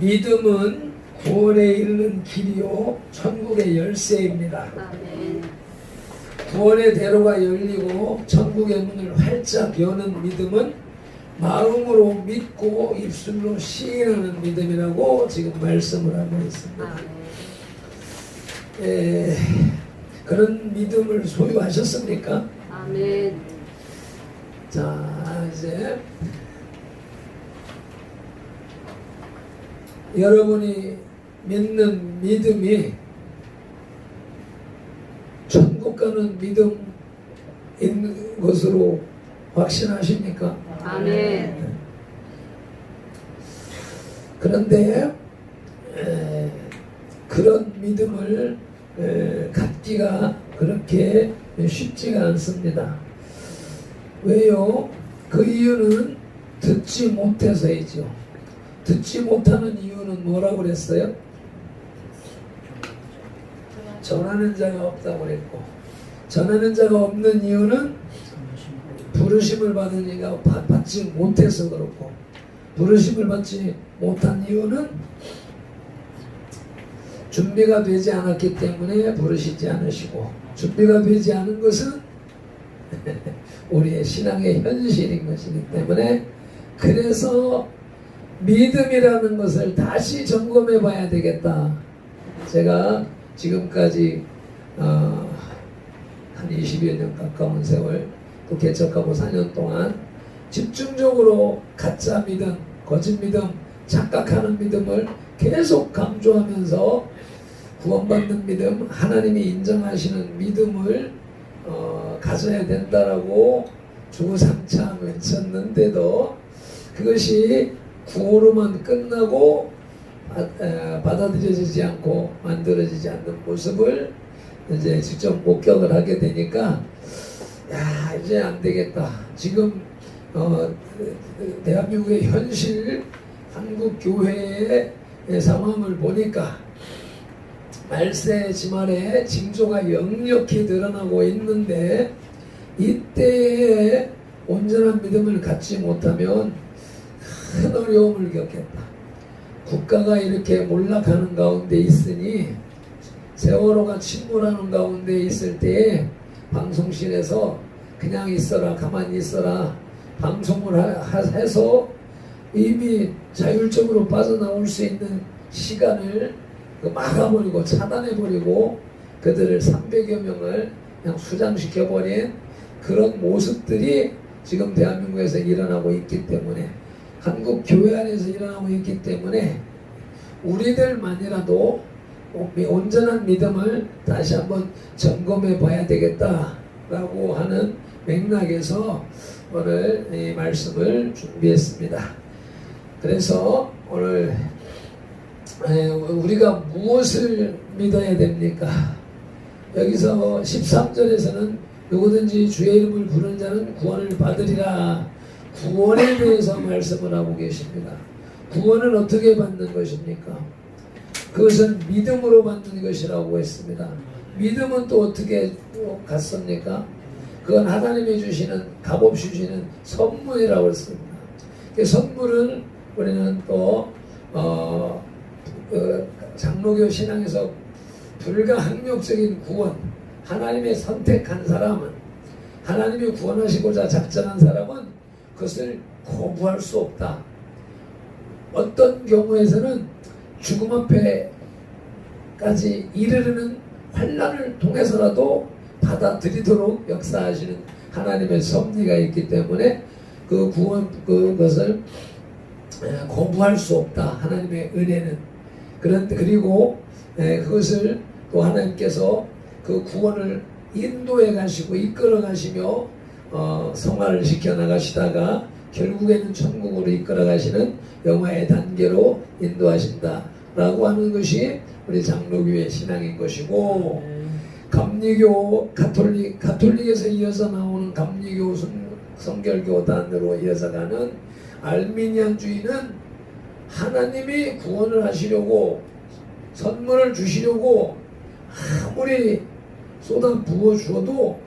믿음은 구원에 이르는 길이요 천국의 열쇠입니다. 아멘. 구원의 대로가 열리고 천국의 문을 활짝 여는 믿음은 마음으로 믿고 입술로 시인하는 믿음이라고 지금 말씀을 하고 있습니다. 아멘. 그런 믿음을 소유하셨습니까? 아멘. 자, 이제 여러분이 믿는 믿음이 천국 가는 믿음 있는 것으로 확신하십니까? 아멘. 그런데 그런 믿음을 갖기가 그렇게 쉽지가 않습니다. 왜요? 그 이유는 듣지 못해서이죠. 듣지 못하는 이유는 뭐라고 그랬어요? 전하는 자가 없다고 그랬고, 전하는 자가 없는 이유는 부르심을 받은 이가 받지 못해서 그렇고, 부르심을 받지 못한 이유는 준비가 되지 않았기 때문에 부르시지 않으시고, 준비가 되지 않은 것은 우리의 신앙의 현실인 것이기 때문에, 그래서 믿음이라는 것을 다시 점검해 봐야 되겠다. 제가 지금까지 한 20여 년 가까운 세월 또 개척하고 4년 동안 집중적으로 가짜 믿음, 거짓 믿음, 착각하는 믿음을 계속 강조하면서 구원받는 믿음, 하나님이 인정하시는 믿음을 가져야 된다라고 주구장창 외쳤는데도 그것이 구호로만 끝나고 받아들여지지 않고 만들어지지 않는 모습을 이제 직접 목격을 하게 되니까, 야, 이제 안 되겠다. 지금 대한민국의 현실 한국 교회의 상황을 보니까 말세 지말에 징조가 역력히 드러나고 있는데, 이때에 온전한 믿음을 갖지 못하면 큰 어려움을 겪겠다. 국가가 이렇게 몰락하는 가운데 있으니, 세월호가 침몰하는 가운데 있을 때에 방송실에서 그냥 있어라, 가만히 있어라, 방송을 해서 이미 자율적으로 빠져나올 수 있는 시간을 막아버리고 차단해버리고 그들을 300여 명을 그냥 수장시켜버린 그런 모습들이 지금 대한민국에서 일어나고 있기 때문에, 한국 교회 안에서 일어나고 있기 때문에 우리들만이라도 온전한 믿음을 다시 한번 점검해 봐야 되겠다라고 하는 맥락에서 오늘 이 말씀을 준비했습니다. 그래서 오늘 우리가 무엇을 믿어야 됩니까? 여기서 13절에서는 누구든지 주의 이름을 부르는 자는 구원을 받으리라. 구원에 대해서 말씀을 하고 계십니다. 구원은 어떻게 받는 것입니까? 그것은 믿음으로 받는 것이라고 했습니다. 믿음은 또 어떻게 갔습니까? 그건 하나님이 주시는, 값없이 주시는 선물이라고 했습니다. 그 선물은 우리는 또 장로교 신앙에서 불가항력적인 구원, 하나님의 선택한 사람은, 하나님이 구원하시고자 작정한 사람은 그것을 거부할 수 없다. 어떤 경우에서는 죽음 앞에까지 이르르는 환난을 통해서라도 받아들이도록 역사하시는 하나님의 섭리가 있기 때문에 그 구원, 그것을 거부할 수 없다. 하나님의 은혜는. 그런데 그리고 그것을 또 하나님께서 그 구원을 인도해 가시고 이끌어 가시며 성화를 시켜 나가시다가 결국에는 천국으로 이끌어 가시는 영화의 단계로 인도하신다라고 하는 것이 우리 장로교의 신앙인 것이고, 감리교, 가톨릭에서 이어서 나오는 감리교 성결교단으로 이어서 가는 알미니안주의는 하나님이 구원을 하시려고, 선물을 주시려고 아무리 쏟아 부어 주어도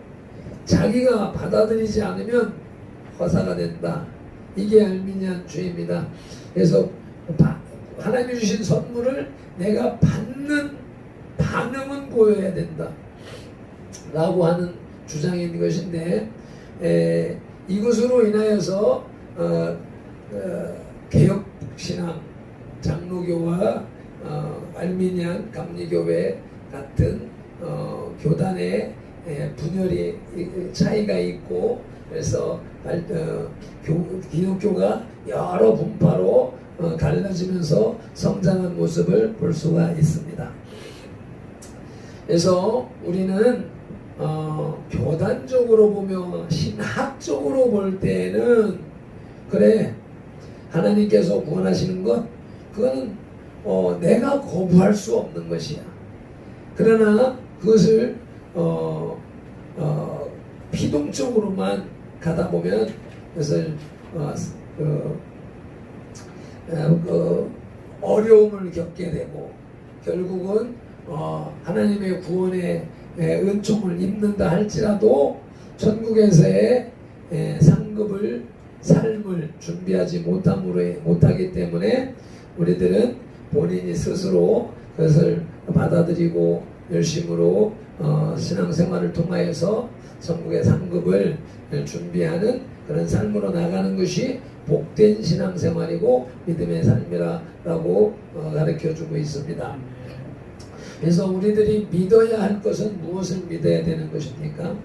자기가 받아들이지 않으면 허사가 된다. 이게 알미니안주의입니다. 그래서 하나님이 주신 선물을 내가 받는 반응은 보여야 된다 라고 하는 주장인 것인데, 이것으로 인하여서 개혁신앙 장로교와 알미니안 감리교회 같은 교단의 분열이 차이가 있고, 그래서 기독교가 여러 분파로 갈라지면서 성장한 모습을 볼 수가 있습니다. 그래서 우리는 교단적으로 보며 신학적으로 볼 때는 그래, 하나님께서 구원하시는 것 그거는 내가 거부할 수 없는 것이야. 그러나 그것을 피동적으로만 가다 보면 그것을 어려움을 겪게 되고, 결국은 하나님의 구원의 은총을 입는다 할지라도 천국에서의 상급을, 삶을 준비하지 못하기 때문에 우리들은 본인이 스스로 그것을 받아들이고 열심으로 신앙생활을 통하여서 천국의 상급을 준비하는 그런 삶으로 나가는 것이 복된 신앙생활이고 믿음의 삶이라고 가르쳐주고 있습니다. 그래서 우리들이 믿어야 할 것은 무엇을 믿어야 되는 것입니까?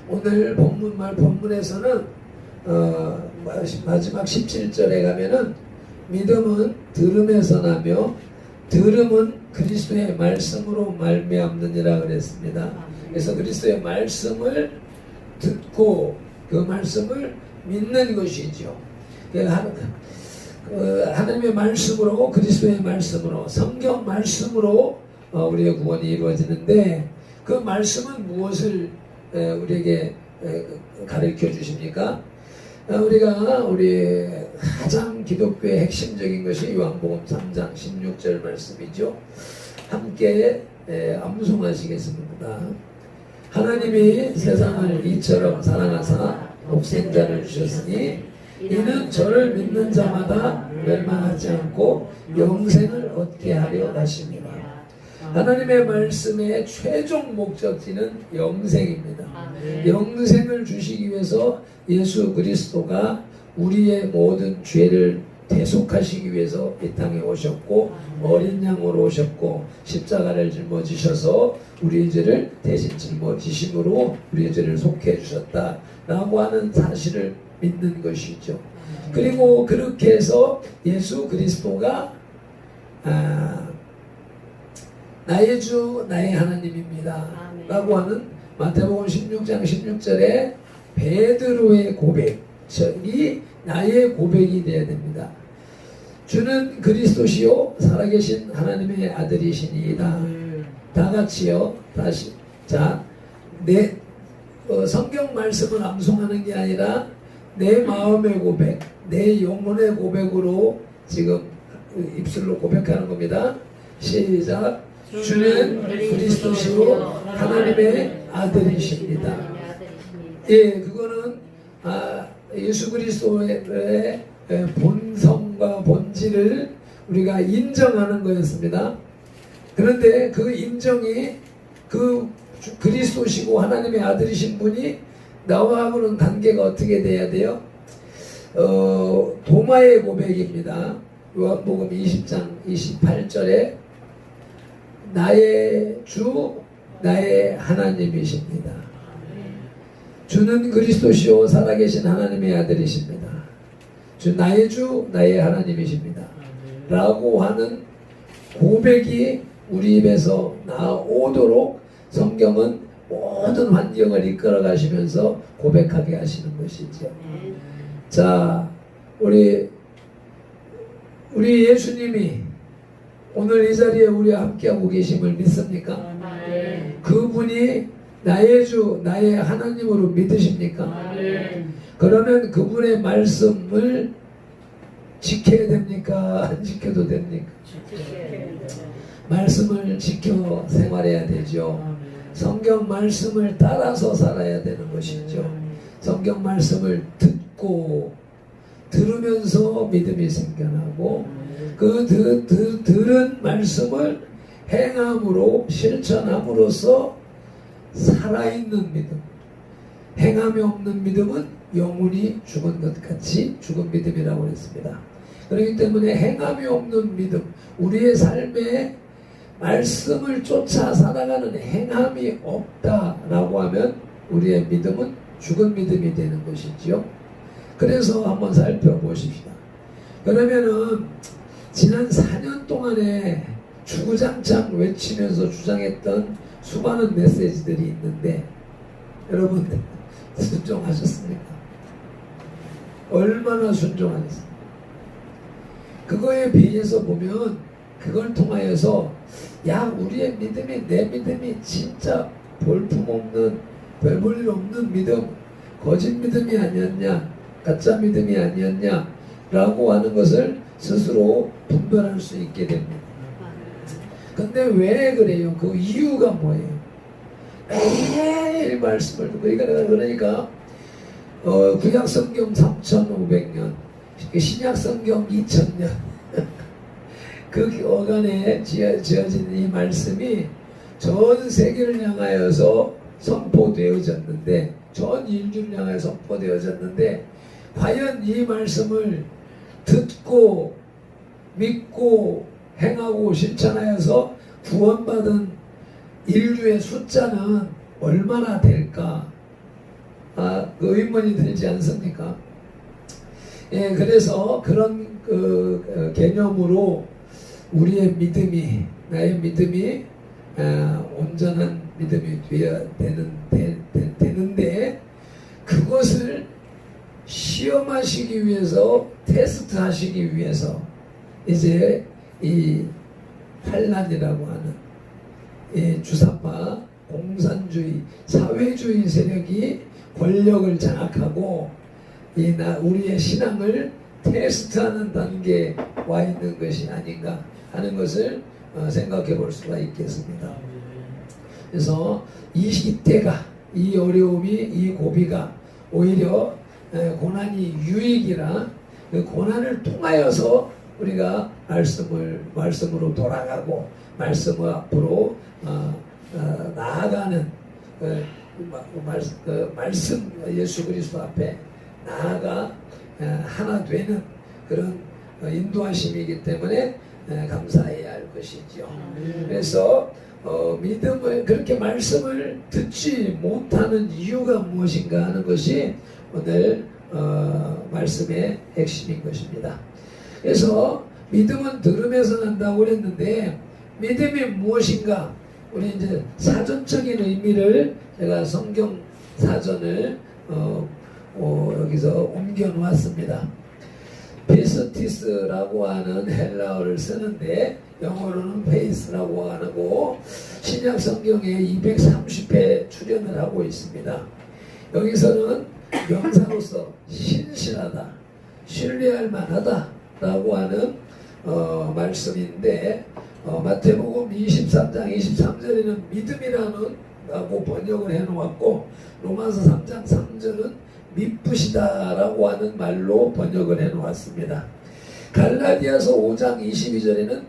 오늘 본문에서는 마지막 17절에 가면은 믿음은 들음에서 나며 들음은 그리스도의 말씀으로 말미암느니라 그랬습니다. 그래서 그리스도의 말씀을 듣고 그 말씀을 믿는 것이죠. 하나님의 말씀으로, 그리스도의 말씀으로, 성경 말씀으로 우리의 구원이 이루어지는데, 그 말씀은 무엇을 우리에게 가르쳐 주십니까? 우리 가장 기독교의 핵심적인 것이 요한복음 3장 16절 말씀이죠. 함께 암송하시겠습니다. 하나님이 세상을 이처럼 사랑하사 독생자를 주셨으니 이는 저를 믿는 자마다 멸망하지 않고 영생을 얻게 하려 하십니다. 하나님의 말씀의 최종 목적지는 영생입니다. 영생을 주시기 위해서 예수 그리스도가 우리의 모든 죄를 대속하시기 위해서 이 땅에 오셨고, 어린 양으로 오셨고, 십자가를 짊어지셔서 우리의 죄를 대신 짊어지심으로 우리의 죄를 속해 주셨다라고 하는 사실을 믿는 것이죠. 그리고 그렇게 해서 예수 그리스도가 나의 주 나의 하나님입니다 라고 하는 마태복음 16장 16절에 베드로의 고백이 나의 고백이 되어야 됩니다. 주는 그리스도시요 살아계신 하나님의 아들이시니이다. 다 같이요. 다시. 자, 내 성경 말씀을 암송하는 게 아니라 내 마음의 고백, 내 영혼의 고백으로 지금 입술로 고백하는 겁니다. 시작. 주는 그리스도시요 하나님의 아들이십니다. 예, 그거는 예수 그리스도의 본성과 본질을 우리가 인정하는 거였습니다. 그런데 그 인정이 그 그리스도시고 하나님의 아들이신 분이 나와하고는 관계가 어떻게 돼야 돼요? 도마의 고백입니다. 요한복음 20장 28절에 나의 주 나의 하나님이십니다. 주는 그리스도시요 살아계신 하나님의 아들이십니다. 나의 주 나의 하나님이십니다 라고 하는 고백이 우리 입에서 나오도록 성경은 모든 환경을 이끌어 가시면서 고백하게 하시는 것이죠. 자, 우리 예수님이 오늘 이 자리에 우리와 함께하고 계심을 믿습니까? 그분이 나의 주 나의 하나님으로 믿으십니까? 그러면 그분의 말씀을 지켜야 됩니까? 안 지켜도 됩니까? 말씀을 지켜 생활해야 되죠. 성경 말씀을 따라서 살아야 되는 것이죠. 성경 말씀을 듣고 들으면서 믿음이 생겨나고 그 들은 말씀을 행함으로 실천함으로써 살아있는 믿음. 행함이 없는 믿음은 영혼이 죽은 것 같이 죽은 믿음이라고 했습니다. 그렇기 때문에 행함이 없는 믿음, 우리의 삶에 말씀을 쫓아 살아가는 행함이 없다라고 하면 우리의 믿음은 죽은 믿음이 되는 것이지요. 그래서 한번 살펴보십시다. 그러면은 지난 4년 동안에 주구장창 외치면서 주장했던 수많은 메시지들이 있는데 여러분 순종하셨습니까? 얼마나 순종하셨습니까? 그거에 비해서 보면 그걸 통하여서 야 우리의 믿음이 내 믿음이 진짜 볼품없는 별 볼 일 없는 믿음 거짓 믿음이 아니었냐 가짜 믿음이 아니었냐 라고 하는 것을 스스로 분별할 수 있게 됩니다. 근데 왜 그래요? 그 이유가 뭐예요? 매일 말씀을 듣고 그러니까 구약성경 3,500년 신약성경 2,000년 그 어간에 지어진 이 말씀이 전 세계를 향하여서 선포되어졌는데 전 인류를 향하여 선포되어졌는데 과연 이 말씀을 듣고 믿고 행하고 실천하여서 구원받은 인류의 숫자는 얼마나 될까? 그 의문이 들지 않습니까? 예, 그래서 그런 개념으로 우리의 믿음이 나의 믿음이 온전한 믿음이 되어야 되는데 그것을 시험하시기 위해서 테스트하시기 위해서 이제 이 환란이라고 하는 이 주사파 공산주의 사회주의 세력이 권력을 장악하고 우리의 신앙을 테스트하는 단계에 와 있는 것이 아닌가 하는 것을 생각해 볼 수가 있겠습니다. 그래서 이 시대가 이 어려움이 이 고비가 오히려 고난이 유익이라 그 고난을 통하여서 우리가 말씀으로 돌아가고 말씀을 앞으로 나아가는 말씀 예수 그리스도 앞에 나아가 하나 되는 그런 인도하심이기 때문에 감사해야 할 것이죠. 그래서 믿음을 그렇게 말씀을 듣지 못하는 이유가 무엇인가 하는 것이 오늘 말씀의 핵심인 것입니다. 그래서 믿음은 들음에서 난다고 그랬는데 믿음이 무엇인가? 우리 이제 사전적인 의미를 제가 성경 사전을 여기서 옮겨 놓았습니다. 피스티스라고 하는 헬라어를 쓰는데 영어로는 페이스라고 하고 신약 성경에 230회 출연을 하고 있습니다. 여기서는 명사로서 신실하다, 신뢰할 만하다 라고 하는 말씀인데 마태복음 23장 23절에는 믿음이라는 라고 번역을 해놓았고 로마서 3장 3절은 미쁘시다 라고 하는 말로 번역을 해놓았습니다. 갈라디아서 5장 22절에는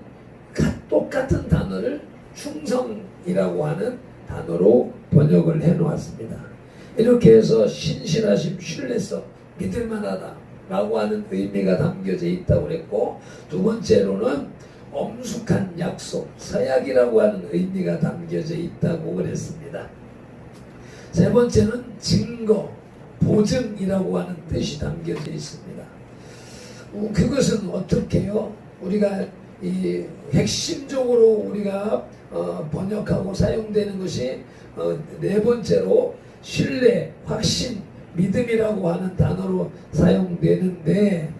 똑같은 단어를 충성이라고 하는 단어로 번역을 해놓았습니다. 이렇게 해서 신실하심, 신뢰성, 믿을만하다 라고 하는 의미가 담겨져 있다고 그랬고 두 번째로는 엄숙한 약속, 서약이라고 하는 의미가 담겨져 있다고 그랬습니다. 세 번째는 증거, 보증이라고 하는 뜻이 담겨져 있습니다. 그것은 어떻게 해요? 우리가 이 핵심적으로 우리가 번역하고 사용되는 것이 네 번째로 신뢰, 확신, 믿음이라고 하는 단어로 사용되는데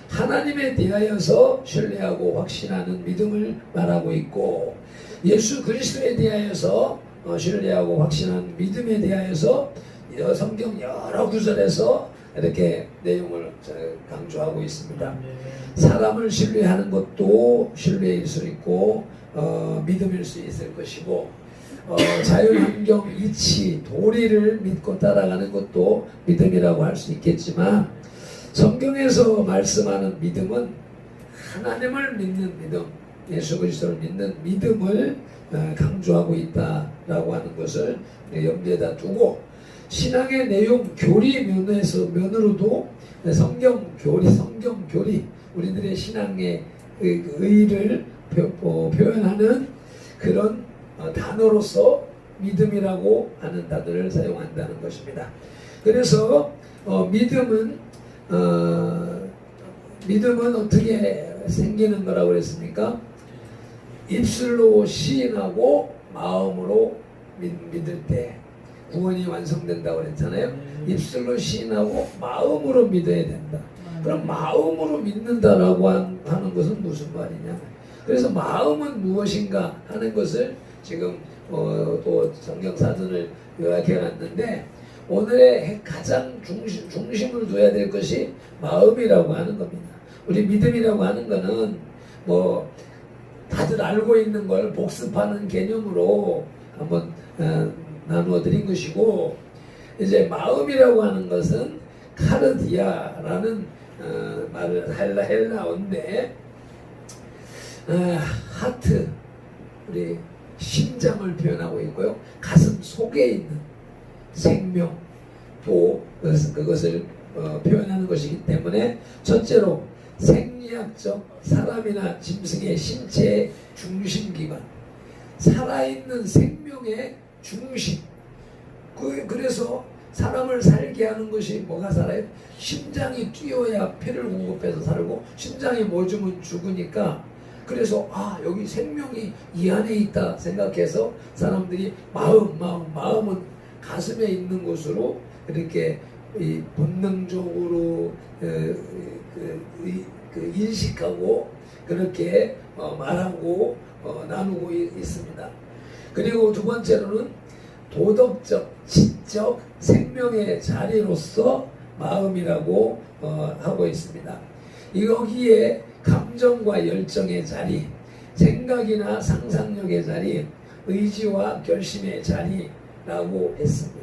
하나님에 대하여서 신뢰하고 확신하는 믿음을 말하고 있고 예수 그리스도에 대하여서 신뢰하고 확신하는 믿음에 대하여서 성경 여러 구절에서 이렇게 내용을 강조하고 있습니다. 사람을 신뢰하는 것도 신뢰일 수 있고 믿음일 수 있을 것이고 자연환경 이치 도리를 믿고 따라가는 것도 믿음이라고 할 수 있겠지만 성경에서 말씀하는 믿음은 하나님을 믿는 믿음, 예수 그리스도를 믿는 믿음을 강조하고 있다라고 하는 것을 염두에다 두고, 신앙의 내용 교리 면으로도 성경 교리, 우리들의 신앙의 의의를 표현하는 그런 단어로서 믿음이라고 하는 단어를 사용한다는 것입니다. 그래서 믿음은 어떻게 생기는 거라고 그랬습니까? 입술로 시인하고 마음으로 믿을 때 구원이 완성된다고 그랬잖아요. 입술로 시인하고 마음으로 믿어야 된다. 그럼 마음으로 믿는다라고 하는 것은 무슨 말이냐? 그래서 마음은 무엇인가 하는 것을 지금 또 성경 사전을 요약해 놨는데, 오늘의 가장 중심을 둬야 될 것이 마음이라고 하는 겁니다. 우리 믿음이라고 하는 거는 뭐 다들 알고 있는 걸 복습하는 개념으로 한번 나누어 드린 것이고, 이제 마음이라고 하는 것은 카르디아라는 말을 헬라어인데, 하트, 우리 심장을 표현하고 있고요. 가슴 속에 있는 생명, 또 그것을 표현하는 것이기 때문에, 첫째로 생리학적 사람이나 짐승의 신체의 중심 기관, 살아있는 생명의 중심. 그래서 사람을 살게 하는 것이 뭐가 살아요? 심장이 뛰어야 피를 공급해서 살고, 심장이 멎으면 죽으니까. 그래서 여기 생명이 이 안에 있다 생각해서 사람들이 마음은 가슴에 있는 곳으로 이렇게 본능적으로 인식하고 그렇게 말하고 나누고 있습니다. 그리고 두 번째로는 도덕적, 지적 생명의 자리로서 마음이라고 하고 있습니다. 여기에 감정과 열정의 자리, 생각이나 상상력의 자리, 의지와 결심의 자리라고 했습니다.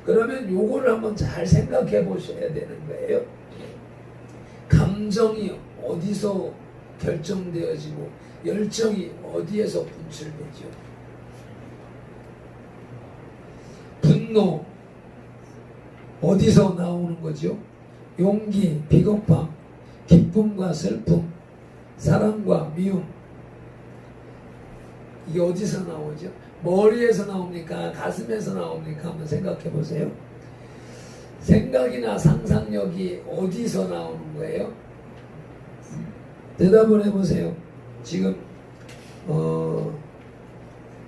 그러면 요거를 한번 잘 생각해 보셔야 되는 거예요. 감정이 어디서 결정되어지고 열정이 어디에서 분출되죠? 분노 어디서 나오는 거죠? 용기, 비겁함, 기쁨과 슬픔, 사랑과 미움, 이게 어디서 나오죠? 머리에서 나옵니까? 가슴에서 나옵니까? 한번 생각해 보세요. 생각이나 상상력이 어디서 나오는 거예요? 대답을 해보세요. 지금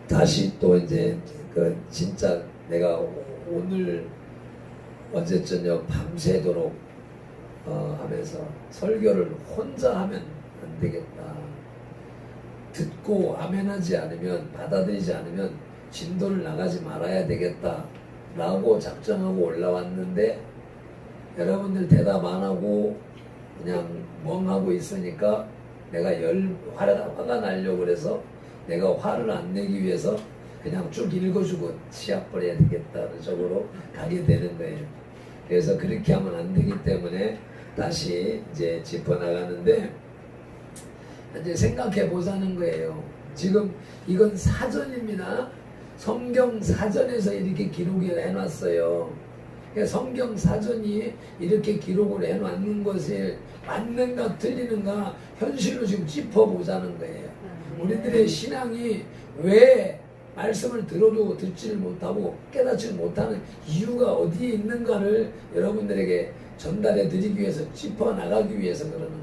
다시 또 이제 진짜 내가 오늘 어제 저녁 밤새도록 하면서 설교를 혼자 하면 안 되겠다. 듣고 아멘하지 않으면, 받아들이지 않으면 진도를 나가지 말아야 되겠다 라고 작정하고 올라왔는데, 여러분들 대답 안 하고 그냥 멍하고 있으니까 내가 화가 나려고 그래서 내가 화를 안 내기 위해서 그냥 쭉 읽어주고 시합 버려야 되겠다는 쪽으로 가게 되는 거예요. 그래서 그렇게 하면 안 되기 때문에 다시 이제 짚어나가는데, 이제 생각해 보자는 거예요. 지금 이건 사전입니다. 성경 사전에서 이렇게 기록을 해놨어요. 그러니까 성경 사전이 이렇게 기록을 해놓는 것이 맞는가 틀리는가 현실로 지금 짚어보자는 거예요. 우리들의 신앙이 왜 말씀을 들어도 듣지를 못하고 깨닫지 못하는 이유가 어디에 있는가를 여러분들에게 전달해 드리기 위해서, 짚어나가기 위해서 그러는 거예요.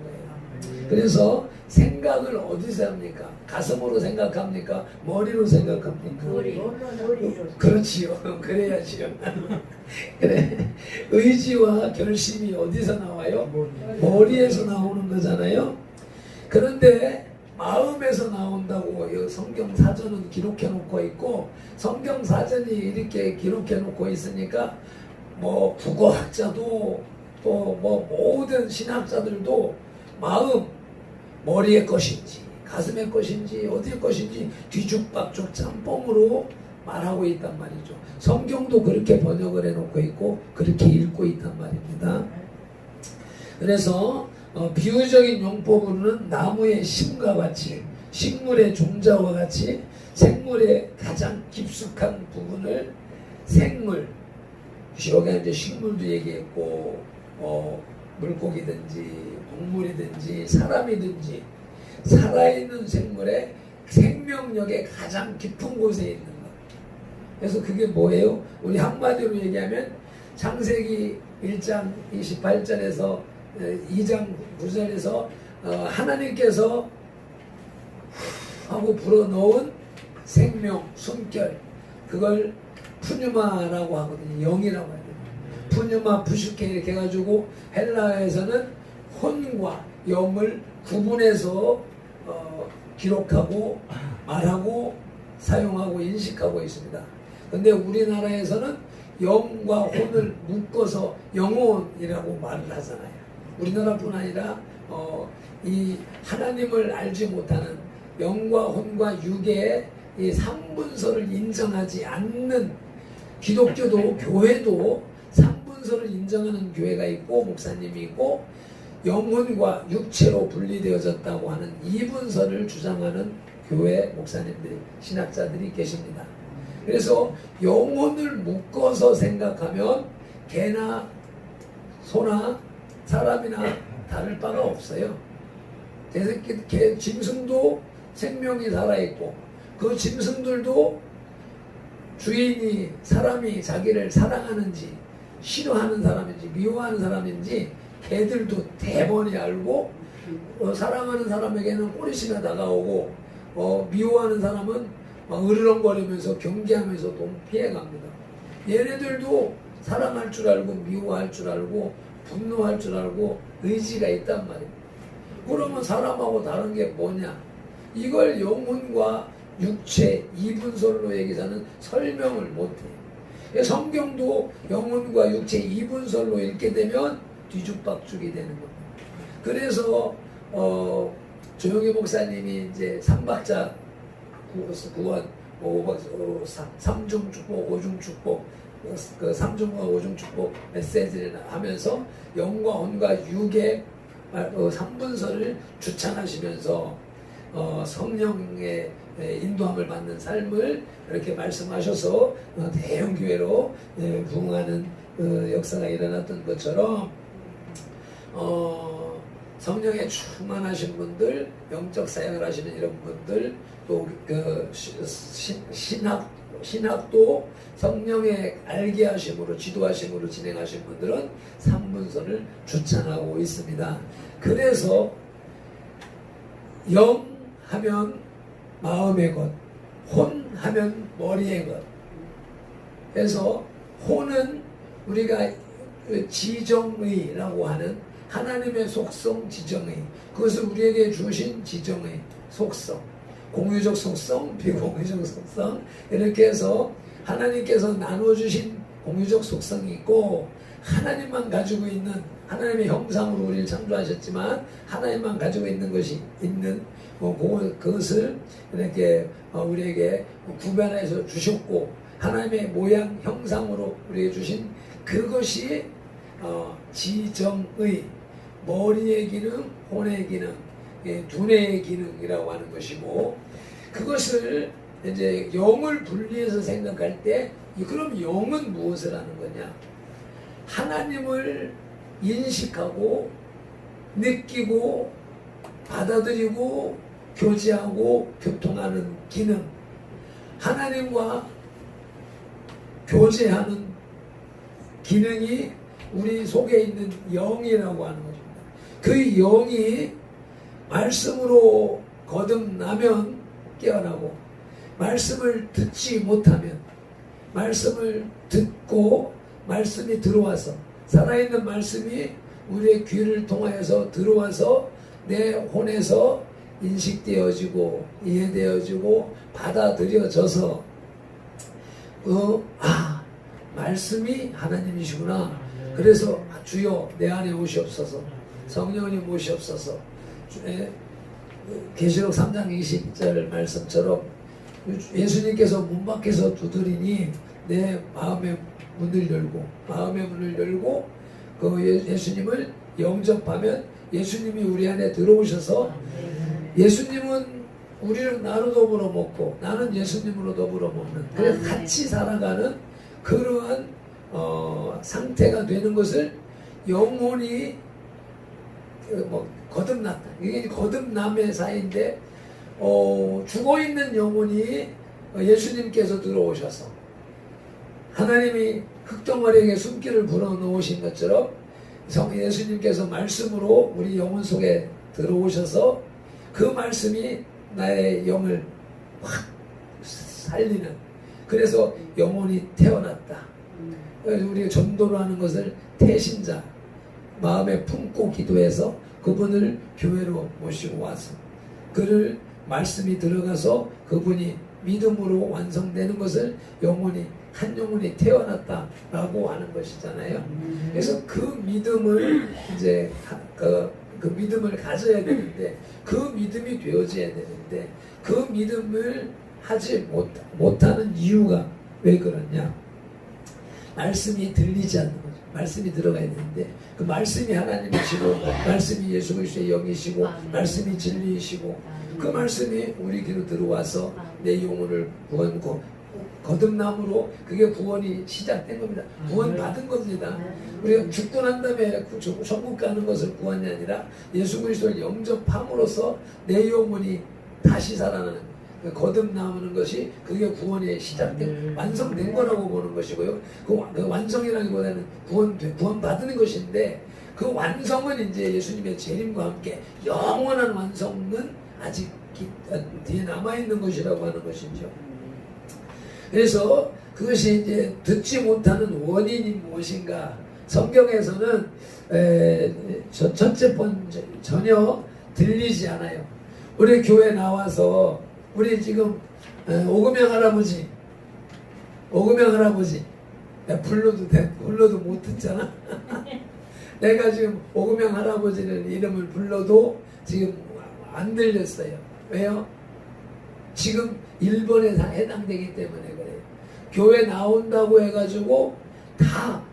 그래서 생각을 어디서 합니까? 가슴으로 생각합니까? 머리로 생각합니까? 머리로. 그렇지요. 그래야지요. 그래. 의지와 결심이 어디서 나와요? 머리에서 나오는 거잖아요. 그런데 마음에서 나온다고 성경 사전은 기록해 놓고 있고, 성경 사전이 이렇게 기록해 놓고 있으니까 뭐 국어학자도 또 뭐 모든 신학자들도 마음, 머리의 것인지 가슴의 것인지 어디의 것인지 뒤죽박죽 짬뽕으로 말하고 있단 말이죠. 성경도 그렇게 번역을 해놓고 있고 그렇게 읽고 있단 말입니다. 그래서 비유적인 용법으로는 나무의 심과 같이 식물의 종자와 같이 생물의 가장 깊숙한 부분을 생물, 여기 이제 식물도 얘기했고 물고기든지 동물이든지 사람이든지 살아있는 생물의 생명력의 가장 깊은 곳에 있는 것. 그래서 그게 뭐예요? 우리 한마디로 얘기하면 창세기 1장 28절에서 2장 9절에서 하나님께서 하고 불어넣은 생명, 숨결, 그걸 푸뉴마라고 하거든요. 영이라고 해요. 푸뉴마, 부슈케 이렇게 해가지고 헬라어에서는 혼과 영을 구분해서 기록하고 말하고 사용하고 인식하고 있습니다. 근데 우리나라에서는 영과 혼을 묶어서 영혼이라고 말을 하잖아요. 우리나라뿐 아니라 이 하나님을 알지 못하는 영과 혼과 육의 이 삼분서를 인정하지 않는 기독교도 교회도 삼분서를 인정하는 교회가 있고 목사님이 있고 영혼과 육체로 분리되어졌다고 하는 이분서를 주장하는 교회 목사님들이 신학자들이 계십니다. 그래서 영혼을 묶어서 생각하면 개나 소나 사람이나 다를 바가 없어요. 개, 짐승도 생명이 살아있고 그 짐승들도 주인이 사람이 자기를 사랑하는지 싫어하는 사람인지 미워하는 사람인지 개들도 대번히 알고 사랑하는 사람에게는 꼬리치며 다가오고 미워하는 사람은 막 으르렁거리면서 경계하면서 좀 피해갑니다. 얘네들도 사랑할 줄 알고 미워할 줄 알고 분노할 줄 알고 의지가 있단 말이에요. 그러면 사람하고 다른 게 뭐냐? 이걸 영혼과 육체 이분설로 얘기하는 설명을 못해요. 성경도 영혼과 육체 이분설로 읽게 되면 뒤죽박죽이 되는 겁니다. 그래서 조영희 목사님이 이제 3박자 구원, 3중 축복, 5중 축복, 그 3중과 5중 축복 메시지를 하면서 영과 혼과 육의 3분설을 주창하시면서 성령의 인도함을 받는 삶을 이렇게 말씀하셔서 대형교회로 부흥하는 역사가 일어났던 것처럼 성령에 충만하신 분들, 영적 사역을 하시는 이런 분들, 또 그 신학도 성령의 알게 하심으로 지도하심으로 진행하신 분들은 3분선을 주창하고 있습니다. 그래서 영 하면 마음의 것, 혼 하면 머리의 것. 그래서 혼은 우리가 지정의라고 하는 하나님의 속성 지정의, 그것을 우리에게 주신 지정의 속성, 공유적 속성, 비공유적 속성, 이렇게 해서 하나님께서 나눠주신 공유적 속성이 있고 하나님만 가지고 있는, 하나님의 형상으로 우리를 창조하셨지만 하나님만 가지고 있는 것이 있는 그것을 이렇게 우리에게 구별해서 주셨고 하나님의 모양 형상으로 우리에게 주신 그것이 지정의, 머리의 기능, 혼의 기능, 두뇌의 기능이라고 하는 것이고, 그것을 이제 영을 분리해서 생각할 때 그럼 영은 무엇을 하는 거냐? 하나님을 인식하고 느끼고 받아들이고 교제하고 교통하는 기능, 하나님과 교제하는 기능이 우리 속에 있는 영이라고 하는 것입니다. 그 영이 말씀으로 거듭나면 깨어나고, 말씀을 듣지 못하면, 말씀을 듣고 말씀이 들어와서, 살아있는 말씀이 우리의 귀를 통하여서 들어와서 내 혼에서 인식되어지고 이해되어지고 받아들여져서 말씀이 하나님이시구나. 그래서 주여 내 안에 오시옵소서, 성령님 오시옵소서. 계시록 3장 20절 말씀처럼 예수님께서 문 밖에서 두드리니 내 마음의 문을 열고 그 예수님을 영접하면 예수님이 우리 안에 들어오셔서 예수님은 우리를 나로 더불어 먹고 나는 예수님으로 더불어 먹는 그래서 같이 살아가는 그러한 상태가 되는 것을 영혼이 거듭났다. 이게 거듭남의 사이인데 죽어있는 영혼이 예수님께서 들어오셔서 하나님이 흙덩어리에게 숨기를 불어넣으신 것처럼 예수님께서 말씀으로 우리 영혼 속에 들어오셔서 그 말씀이 나의 영을 확 살리는 그래서 영혼이 태어났다. 우리가 전도로 하는 것을 태신자 마음에 품고 기도해서 그분을 교회로 모시고 와서 그를 말씀이 들어가서 그분이 믿음으로 완성되는 것을 영혼이 한 영혼이 태어났다라고 하는 것이잖아요. 그래서 그 믿음을 이제 그 믿음을 가져야 되는데 그 믿음이 되어져야 되는데 그 믿음을 하지 못하는 이유가 왜 그러냐? 말씀이 들리지 않는 거죠. 말씀이 들어가야 되는데 그 말씀이 하나님이시고 말씀이 예수 그리스도의 영이시고 말씀이 진리이시고 그 말씀이 우리 귀로 들어와서 내 영혼을 구원고 거듭남으로 그게 구원이 시작된 겁니다. 구원 받은 겁니다. 우리가 죽고 난 다음에 천국 가는 것을 구원이 아니라 예수 그리스도를 영접함으로써 내 영혼이 다시 살아나는 거듭나는 것이 그게 구원이 시작된 완성된 거라고 보는 것이고요. 그 완성이라기보다는 구원 받는 것인데 그 완성은 이제 예수님의 재림과 함께 영원한 완성은 아직 뒤에 남아 있는 것이라고 하는 것이죠. 그래서 그것이 이제 듣지 못하는 원인이 무엇인가? 성경에서는 첫째 번째 전혀 들리지 않아요. 우리 교회 나와서 우리 지금 오금영 할아버지 불러도 못 듣잖아. 내가 지금 오금영 할아버지를 이름을 불러도 지금 안 들렸어요. 왜요? 지금 일본에 다 해당되기 때문에 그래요. 교회 나온다고 해가지고 다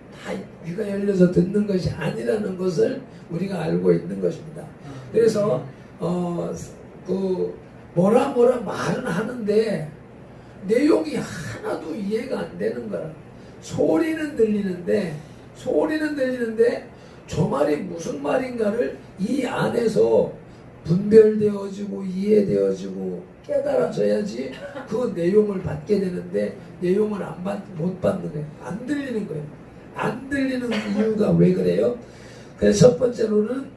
귀가 열려서 듣는 것이 아니라는 것을 우리가 알고 있는 것입니다. 그래서 뭐라 말은 하는데 내용이 하나도 이해가 안 되는 거라. 소리는 들리는데 저 말이 무슨 말인가를 이 안에서 분별되어지고 이해되어지고 깨달아져야지 그 내용을 받게 되는데 내용을 못 받는 거예요. 안 들리는 거예요. 안 들리는 이유가 왜 그래요? 그래서 첫 번째로는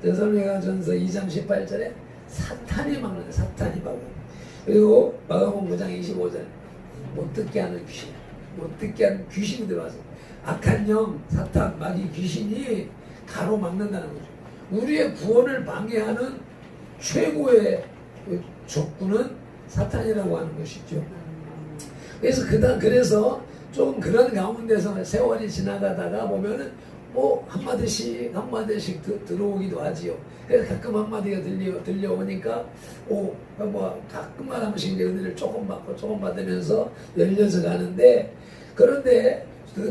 데살로니가전서 2장 18절에 사탄이 막는 사탄이 막는 그리고 마가복음 9장 25절 못 듣게 하는 귀신이 들어와서 악한 영 사탄 마귀 귀신이 가로막는다는 거죠. 우리의 구원을 방해하는 최고의 적군은 사탄이라고 하는 것이죠. 그래서 좀 그런 가운데서 세월이 지나가다가 보면은 한마디씩 들어오기도 하지요. 그래서 가끔 한마디가 들려오니까 가끔 한 번씩 은혜를 조금 받으면서 열려서 가는데 그런데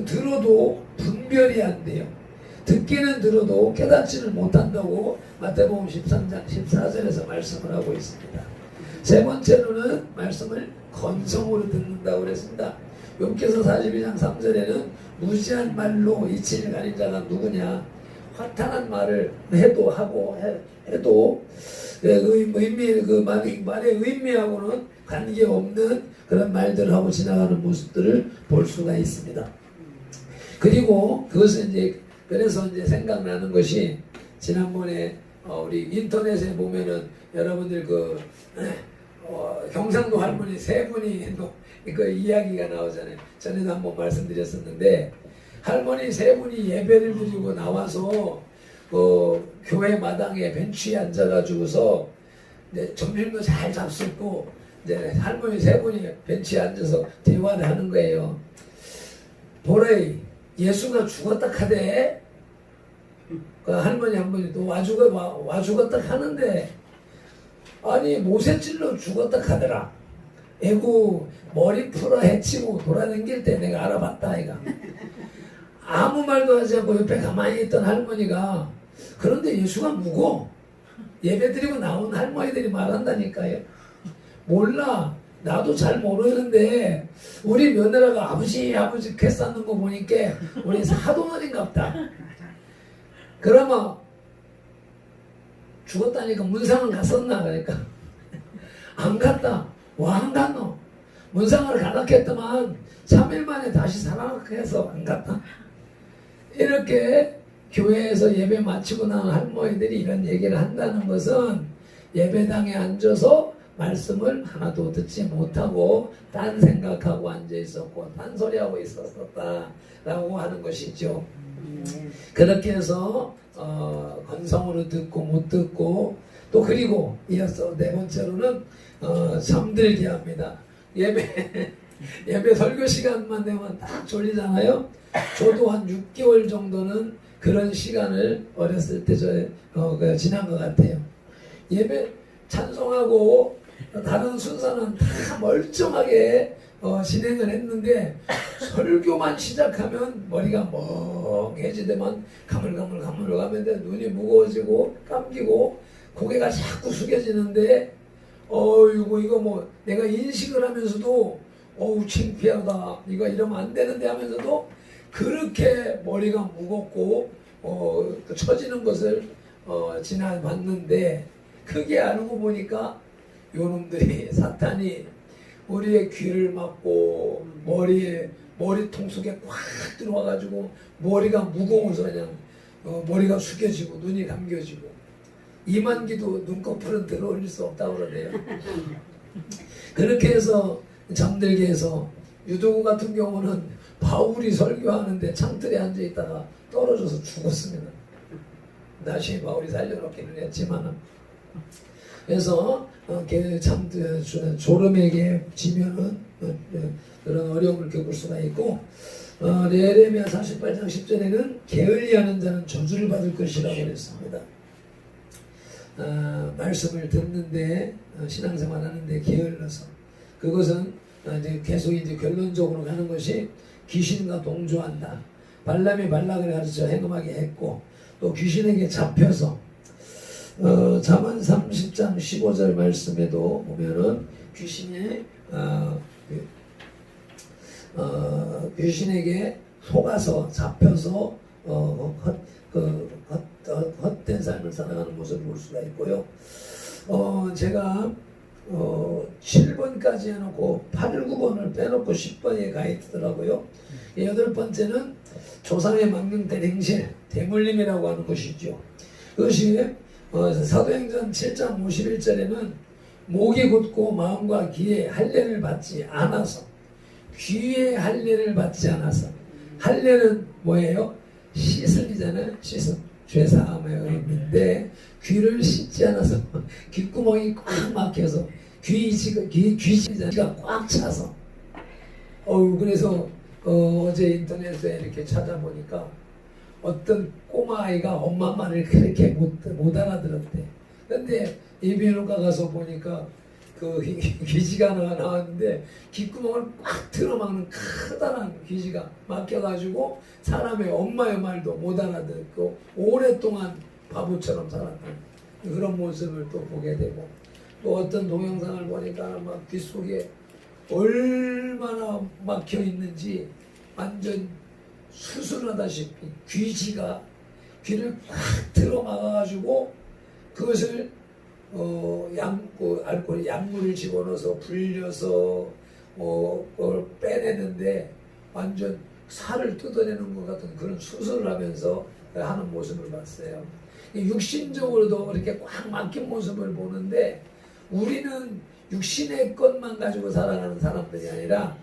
들어도 분별이 안 돼요. 듣기는 들어도 깨닫지를 못한다고 마태복음 13장 14절에서 말씀을 하고 있습니다. 세 번째로는 말씀을 건성으로 듣는다고 그랬습니다. 욥기서 42장 3절에는 무지한 말로 이치를 가린 자가 누구냐? 화탄한 말을 해도 말의 의미하고는 관계없는 그런 말들을 하고 지나가는 모습들을 볼 수가 있습니다. 그리고 그것은 그래서 생각나는 것이 지난번에 우리 인터넷에 보면은 여러분들 경상도 할머니 세 분이 그 이야기가 나오잖아요. 전에도 한번 말씀드렸었는데 할머니 세 분이 예배를 드리고 나와서 교회 마당에 벤치에 앉아가지고서 점심도 잘 잡수고 할머니 세 분이 벤치에 앉아서 대화를 하는 거예요. 보라이 예수가 죽었다 카대. 그 할머니 한 분이 또 와 죽었다 하는데 아니 모세찔러 죽었다 카더라. 애구 머리 풀어 헤치고 돌아다닐 때 내가 알아봤다 아이가. 아무 말도 하지 않고 옆에 가만히 있던 할머니가 그런데 예수가 묵어. 예배 드리고 나온 할머니들이 말한다니까요. 몰라. 나도 잘 모르는데 우리 며느라가 아버지 캐 쌓는 거 보니까 우리 사돈어린갑다. 그러면 죽었다니까 문상은 갔었나? 그러니까 안 갔다. 와 안 갔노? 문상을 가려고 했더만 3일 만에 다시 살아나고 해서 안 갔다. 이렇게 교회에서 예배 마치고 난 할머니들이 이런 얘기를 한다는 것은 예배당에 앉아서 말씀을 하나도 듣지 못하고 딴 생각하고 앉아 있었고 딴 소리하고 있었다라고 하는 것이죠. 그렇게 해서 건성으로 듣고 못 듣고 또 그리고 이어서 네 번째로는 잠들게 합니다. 예배 설교 시간만 되면 딱 졸리잖아요. 저도 한 6개월 정도는 그런 시간을 어렸을 때 지난 것 같아요. 예배 찬송하고 다른 순서는 다 멀쩡하게 진행을 했는데 설교만 시작하면 머리가 멍해지더만 가물가물하면 눈이 무거워지고 감기고 고개가 자꾸 숙여지는데 이거 뭐 내가 인식을 하면서도 창피하다 이거 이러면 안 되는데 하면서도 그렇게 머리가 무겁고 처지는 것을 지나봤는데 그게 알고 보니까 요놈들이 사탄이 우리의 귀를 막고 머리통 속에 꽉 들어와가지고 머리가 무거워서 그냥 머리가 숙여지고 눈이 감겨지고 이만기도 눈꺼풀은 들어올릴 수 없다고 그러네요. 그렇게 해서 잠들게 해서 유도구 같은 경우는 바울이 설교하는데 창틀에 앉아있다가 떨어져서 죽었습니다. 나중에 바울이 살려놓기는 했지만 그래서 졸음에게 지면은 그런 어려움을 겪을 수가 있고 예레미야 48장 10절에는 게을리하는 자는 저주를 받을 것이라고 그랬습니다. 말씀을 듣는데 신앙생활 하는데 게을러서 그것은 이제 계속 이제 결론적으로 가는 것이 귀신과 동조한다. 발람이 발락을 가르쳐 행음하게 했고 또 귀신에게 잡혀서 잠언 30장 15절 말씀에도 보면은 귀신에게 속아서 잡혀서 헛된 삶을 살아가는 모습을 볼 수가 있고요. 제가 7번까지 해놓고 8, 9번을 빼놓고 10번에 가 있더라고요. 8번째는 조상의 망령된 행실, 대물림이라고 하는 것이죠. 그것이 사도행전 7장 51절에는 목이 곧고 마음과 귀에 할례를 받지 않아서 귀에 할례를 받지 않아서 할례는 뭐예요? 씻음이잖아요. 씻음. 죄사함의 의미인데 귀를 씻지 않아서 귓구멍이 꽉 막혀서 귀가 꽉 차서 그래서 어제 인터넷에 이렇게 찾아보니까 어떤 꼬마아이가 엄마 말을 그렇게 못 알아들었대. 근데 이비인후과 가서 보니까 그 귀지가 하나 나왔는데 귓구멍을 꽉 틀어막는 커다란 귀지가 막혀가지고 사람의 엄마의 말도 못 알아듣고 오랫동안 바보처럼 살았던 그런 모습을 또 보게 되고 또 어떤 동영상을 보니까 막 귓속에 얼마나 막혀 있는지 완전 수술하다시피 귀지가 귀를 꽉 틀어막아가지고 그것을 약물을 집어넣어서 불려서 그걸 빼내는데 완전 살을 뜯어내는 것 같은 그런 수술을 하면서 하는 모습을 봤어요. 육신적으로도 이렇게 꽉 막힌 모습을 보는데 우리는 육신의 것만 가지고 살아가는 사람들이 아니라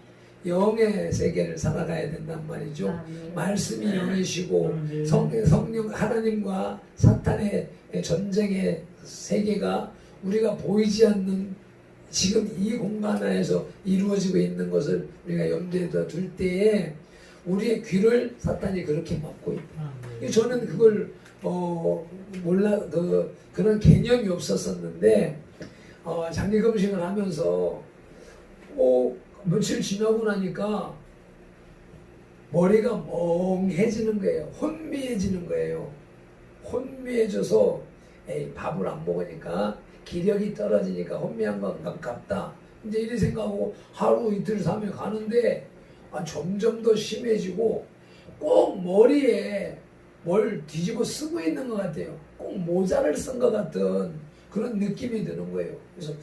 영의 세계를 살아가야 된단 말이죠. 말씀이 영이시고 성령 하나님과 사탄의 전쟁의 세계가 우리가 보이지 않는 지금 이 공간 안에서 이루어지고 있는 것을 우리가 염두에 둘 때에 우리의 귀를 사탄이 그렇게 막고 있다. 저는 그걸 그런 개념이 없었었는데 장기검식을 하면서 며칠 지나고 나니까 머리가 멍해지는 거예요. 혼미해지는 거예요. 혼미해져서 에이, 밥을 안 먹으니까 기력이 떨어지니까 혼미한 것 같다. 이제 이리 생각하고 하루 이틀 3일 가는데 점점 더 심해지고 꼭 머리에 뭘 뒤집어 쓰고 있는 것 같아요. 꼭 모자를 쓴 것 같은 그런 느낌이 드는 거예요. 그래서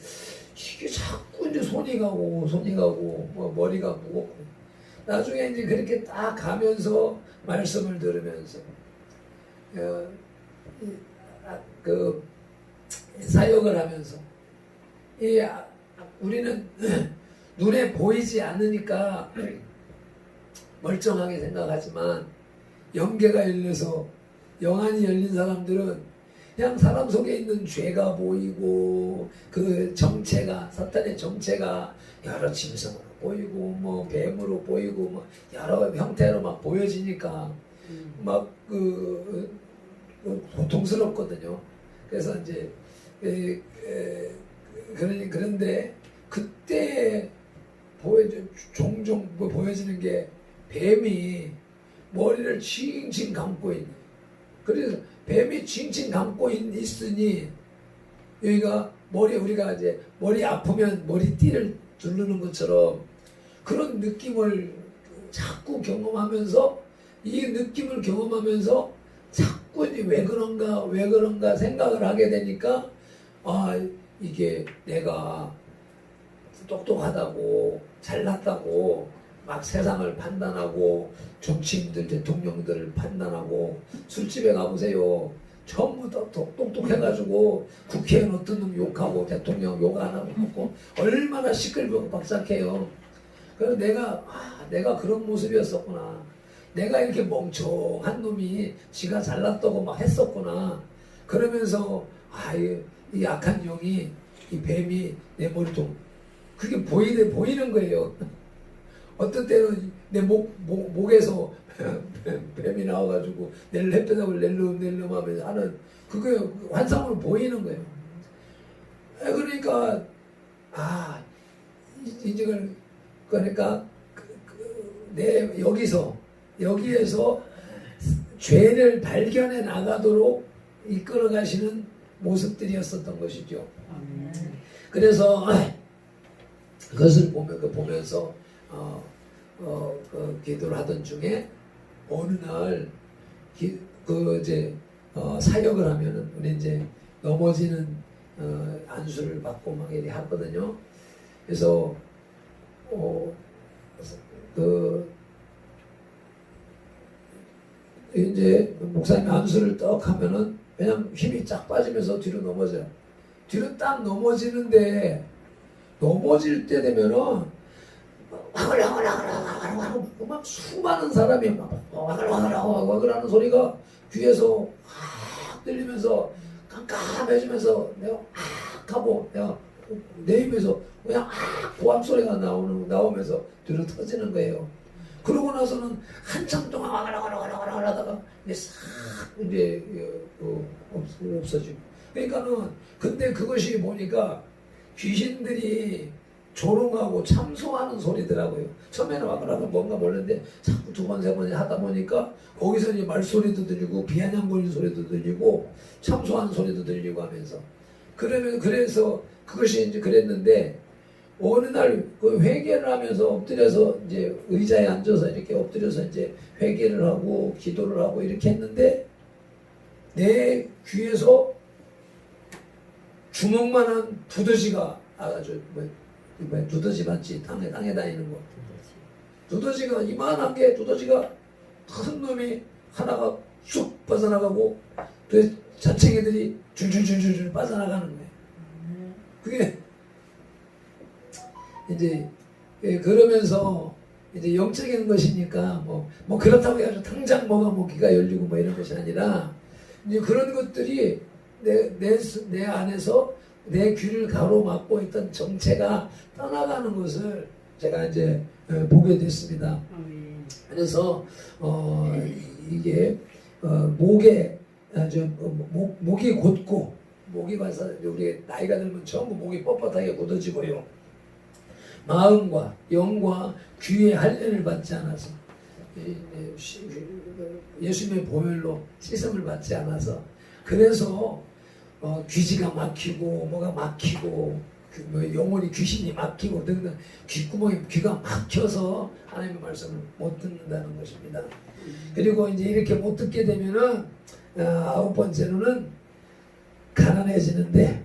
이게 자꾸 이제 손이 가고 뭐 머리가 무겁고 나중에 이제 그렇게 딱 가면서 말씀을 들으면서 그 사역을 하면서 우리는 눈에 보이지 않으니까 멀쩡하게 생각하지만 영계가 열려서 영안이 열린 사람들은 그냥 사람 속에 있는 죄가 보이고 그 정체가 사탄의 정체가 여러 짐승으로 보이고 뭐 뱀으로 보이고 뭐 여러 형태로 막 보여지니까 막 고통스럽거든요. 그래서 이제 그런데 그때 종종 보여지는 게 뱀이 머리를 칭칭 감고 있는. 그래서 뱀이 칭칭 감고 있으니 여기가 우리가 이제 머리 아프면 머리띠를 두르는 것처럼 그런 느낌을 자꾸 경험하면서 이 느낌을 경험하면서 자꾸 이제 왜 그런가 생각을 하게 되니까 이게 내가 똑똑하다고 잘났다고 막 세상을 판단하고 정치인들 대통령들을 판단하고 술집에 가보세요. 전부 다 똑똑해가지고 국회의원 어떤 놈 욕하고 대통령 욕 안 하고 먹고 얼마나 시끌고 박삭해요. 그래서 내가 그런 모습이었었구나. 내가 이렇게 멍청한 놈이 지가 잘났다고 막 했었구나. 그러면서 이 악한 영이 이 뱀이 내 머리통 그게 보이는 거예요. 어떤 때는 내 목에서 뱀이 나와가지고 낼 햇볕을 낼름 하면서 하는 그게 환상으로 보이는 거예요. 그러니까 이제 그러니까 내 여기에서 죄를 발견해 나가도록 이끌어 가시는 모습들이었었던 것이죠. 그래서 그것을 보면서 기도를 하던 중에 어느 날 사역을 하면은 우리 이제 넘어지는 안수를 받고 막 이렇게 하거든요. 그래서 이제 목사님 안수를 떡 하면은 그냥 힘이 쫙 빠지면서 뒤로 넘어져요. 뒤로 딱 넘어지는데 넘어질 때 되면은 막 수많은 사람이 막 와글와글 소리가 귀에서 확 들리면서 깜깜해지면서 내가 하고 내가 내 입에서 그냥 고함 소리가 나오면서 뒤로 터지는 거예요. 그러고 나서는 한참 동안 와글와글 하다가 이제 싹 이제 없어지고. 그러니까는 근데 그것이 보니까 귀신들이 조롱하고 참소하는 소리더라고요. 처음에는 와글와글 뭔가 모르는데 자꾸 두 번, 세 번 하다 보니까 거기서 이제 말소리도 들리고 비아냥거리는 소리도 들리고 참소하는 소리도 들리고 하면서 그래서 그것이 이제 그랬는데 어느 날 그 회개를 하면서 엎드려서 이제 의자에 앉아서 이렇게 엎드려서 이제 회개를 하고 기도를 하고 이렇게 했는데 내 귀에서 주먹만한 두더지가 아주 두더지 맞지? 땅에 다니는 거. 두더지가 이만한 게 두더지가 큰 놈이 하나가 쑥 빠져나가고 그 자챙이들이 줄줄줄줄 빠져나가는 거예요. 그게 이제 그러면서 이제 영적인 것이니까 뭐 그렇다고 해서 당장 뭐가 귀가 열리고 뭐 이런 것이 아니라 이제 그런 것들이 내 안에서 내 귀를 가로막고 있던 정체가 떠나가는 것을 제가 이제 보게 됐습니다. 그래서 이게 목에 목이 곧고 목이 가서 우리 나이가 들면 전부 목이 뻣뻣하게 굳어지고요. 마음과 영과 귀의 할례를 받지 않아서 예수님의 보혈로 씻음을 받지 않아서 그래서 귀지가 막히고 뭐가 막히고 뭐 영혼이 귀신이 막히고 등등 귓구멍에 귀가 막혀서 하나님의 말씀을 못 듣는다는 것입니다. 그리고 이제 이렇게 못 듣게 되면은 아홉 번째로는 가난해지는데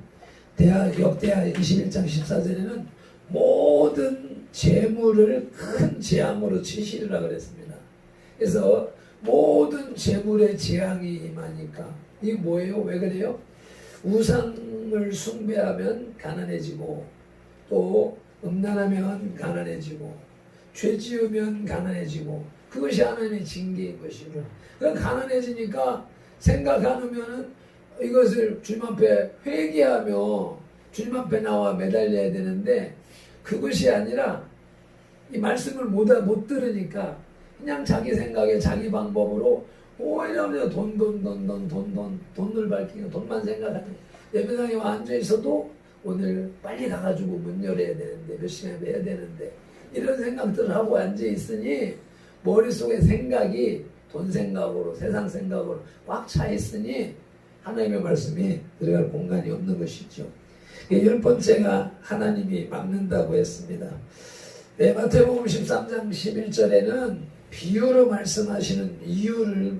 역대하 21장 14절에는 모든 재물을 큰 재앙으로 치시리라 그랬습니다. 그래서 모든 재물의 재앙이 임하니까 이게 뭐예요? 왜 그래요? 우상을 숭배하면 가난해지고 또 음란하면 가난해지고 죄 지으면 가난해지고 그것이 하나님의 징계인 것이고 그럼 가난해지니까 생각 안 하면은 이것을 주님 앞에 회개하며 주님 앞에 나와 매달려야 되는데 그것이 아니라 이 말씀을 못 들으니까 그냥 자기 생각에 자기 방법으로 오히려 돈을 밝히고 돈만 생각하는 예배당에 와 앉아 있어도 오늘 빨리 가가지고 문 열어야 되는데 몇 시간에 해야 되는데 이런 생각들을 하고 앉아 있으니 머릿속에 생각이 돈 생각으로 세상 생각으로 꽉 차 있으니 하나님의 말씀이 들어갈 공간이 없는 것이죠. 열 번째가 하나님이 막는다고 했습니다. 마태복음 13장 11절에는 비유로 말씀하시는 이유를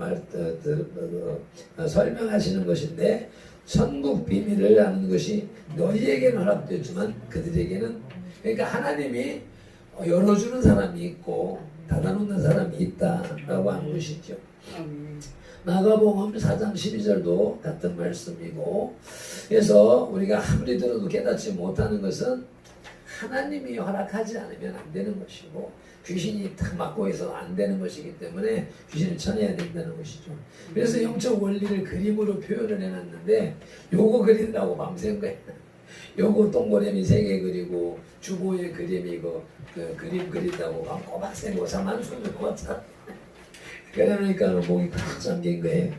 설명하시는 것인데 천국 비밀을 아는 것이 너희에게는 허락되었지만 그들에게는 그러니까 하나님이 열어주는 사람이 있고 닫아놓는 사람이 있다라고 하는 것이죠. 마가복음 4장 12절도 같은 말씀이고 그래서 우리가 아무리 들어도 깨닫지 못하는 것은 하나님이 허락하지 않으면 안 되는 것이고 귀신이 탁 막고 있어 안 되는 것이기 때문에 귀신을 쳐내야 된다는 것이죠. 그래서 영적 원리를 그림으로 표현을 해놨는데 요거 그린다고 밤샌 거예요. 요거 동그라미 3개 그리고 주보의 그림이고 그 그림 그린다고 꼬박 새고 잠안 손을 꽂았다. 그러니까 목이 꽉 잠긴 거예요.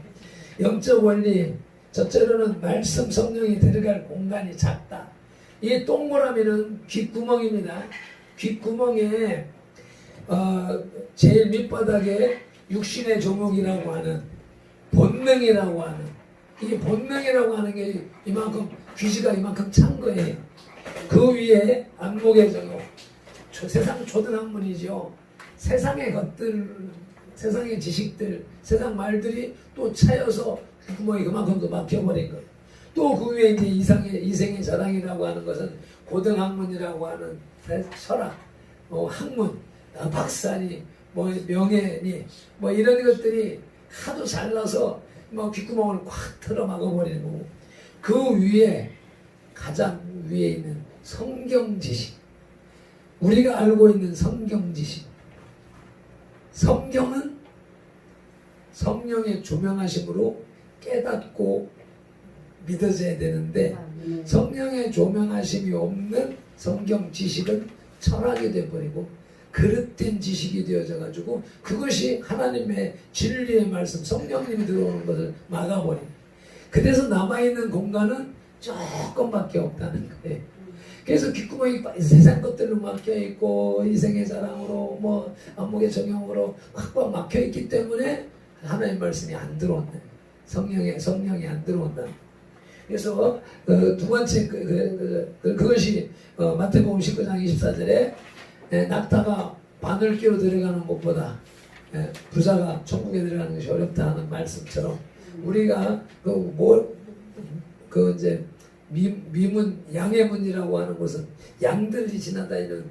영적 원리 첫째로는 말씀 성령이 들어갈 공간이 작다. 이 동그라미는 귓구멍입니다. 귓구멍에 제일 밑바닥에 육신의 종목이라고 하는 본능이라고 하는 이게 본능이라고 하는 게 이만큼 귀지가 이만큼 찬 거예요. 그 위에 안목의 종목 세상 초등학문이죠. 세상의 것들 세상의 지식들 세상 말들이 또 차여서 귓구멍이 그만큼 더 막혀버린 거예요. 또 그 위에 이제 이생의 자랑이라고 하는 것은 고등학문이라고 하는 철학, 학문, 박사니, 명예니, 이런 것들이 하도 잘나서 귓구멍을 꽉 틀어 막아버리는 거고 그 위에 가장 위에 있는 성경 지식, 우리가 알고 있는 성경 지식, 성경은 성령의 조명하심으로 깨닫고 믿어져야 되는데 성령의 조명하심이 없는 성경 지식은 철학이 되어버리고 그릇된 지식이 되어져 가지고 그것이 하나님의 진리의 말씀 성령님이 들어오는 것을 막아버리는 그래서 남아있는 공간은 조금밖에 없다는 거예요. 그래서 귓구멍이 세상 것들로 막혀있고 이생의 자랑으로 안목의 정욕으로 꽉꽉 막혀있기 때문에 하나님의 말씀이 안 들어온다. 성령이 안 들어온다. 그래서 두 번째 그것이 마태복음 19장 24절에 낙타가 바늘귀로 들어가는 것보다 부자가 천국에 들어가는 것이 어렵다 하는 말씀처럼 우리가 이제 미문 양의 문이라고 하는 곳은 양들이 지나다니는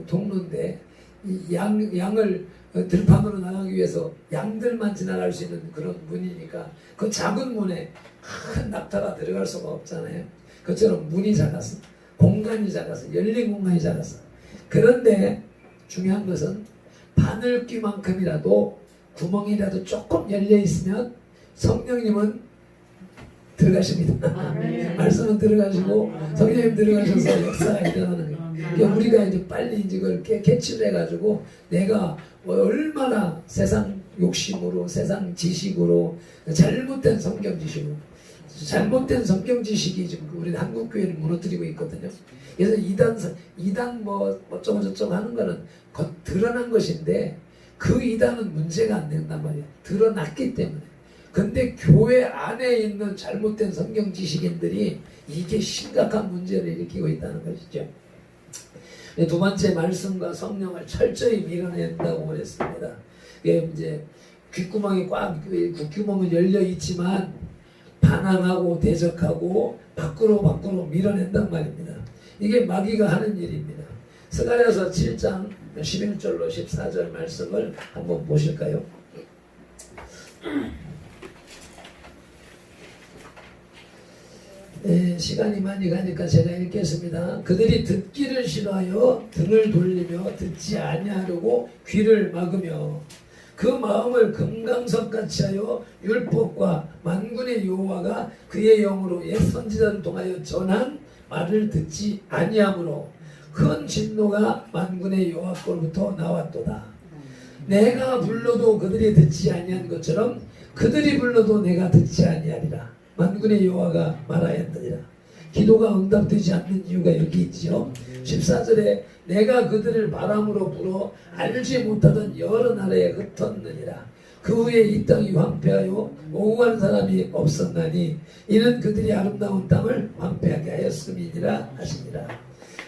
통로인데 이 양을 들판으로 나가기 위해서 양들만 지나갈 수 있는 그런 문이니까 그 작은 문에 큰 낙타가 들어갈 수가 없잖아요. 그처럼 문이 작았어. 공간이 작았어. 열린 공간이 작았어. 그런데 중요한 것은 바늘귀만큼이라도 구멍이라도 조금 열려 있으면 성령님은 들어가십니다. 말씀은 들어가시고 성령님 들어가셔서 역사가 일어나는 거예요. 그러니까 우리가 이제 빨리 이걸 캐치를 해가지고 내가 얼마나 세상 욕심으로 세상 지식으로 잘못된 성경 지식으로 잘못된 성경 지식이 지금 우리 한국 교회를 무너뜨리고 있거든요. 그래서 이단 어쩌고 저쩌고 하는 거는 드러난 것인데 그 이단은 문제가 안 된단 말이야. 드러났기 때문에. 근데 교회 안에 있는 잘못된 성경 지식인들이 이게 심각한 문제를 일으키고 있다는 것이죠. 두 번째, 말씀과 성령을 철저히 밀어낸다고 그랬습니다. 이게 이제 귓구멍이 귓구멍은 열려 있지만 반항하고 대적하고 밖으로 밀어낸단 말입니다. 이게 마귀가 하는 일입니다. 스가랴서 7장 11절로 14절 말씀을 한번 보실까요? 시간이 많이 가니까 제가 읽겠습니다. 그들이 듣기를 싫어하여 등을 돌리며 듣지 아니하려고 귀를 막으며 그 마음을 금강석같이 하여 율법과 만군의 여호와가 그의 영으로 옛 선지자를 통하여 전한 말을 듣지 아니하므로 큰 진노가 만군의 여호와께로부터 나왔도다. 내가 불러도 그들이 듣지 아니한 것처럼 그들이 불러도 내가 듣지 아니하리라. 만군의 여호와가 말하였느니라. 기도가 응답되지 않는 이유가 여기 있지요. 14절에 내가 그들을 바람으로 불어 알지 못하던 여러 나라에 흩었느니라. 그 후에 이 땅이 황폐하여 오구한 사람이 없었나니 이는 그들이 아름다운 땅을 황폐하게 하였음이니라 하시니라.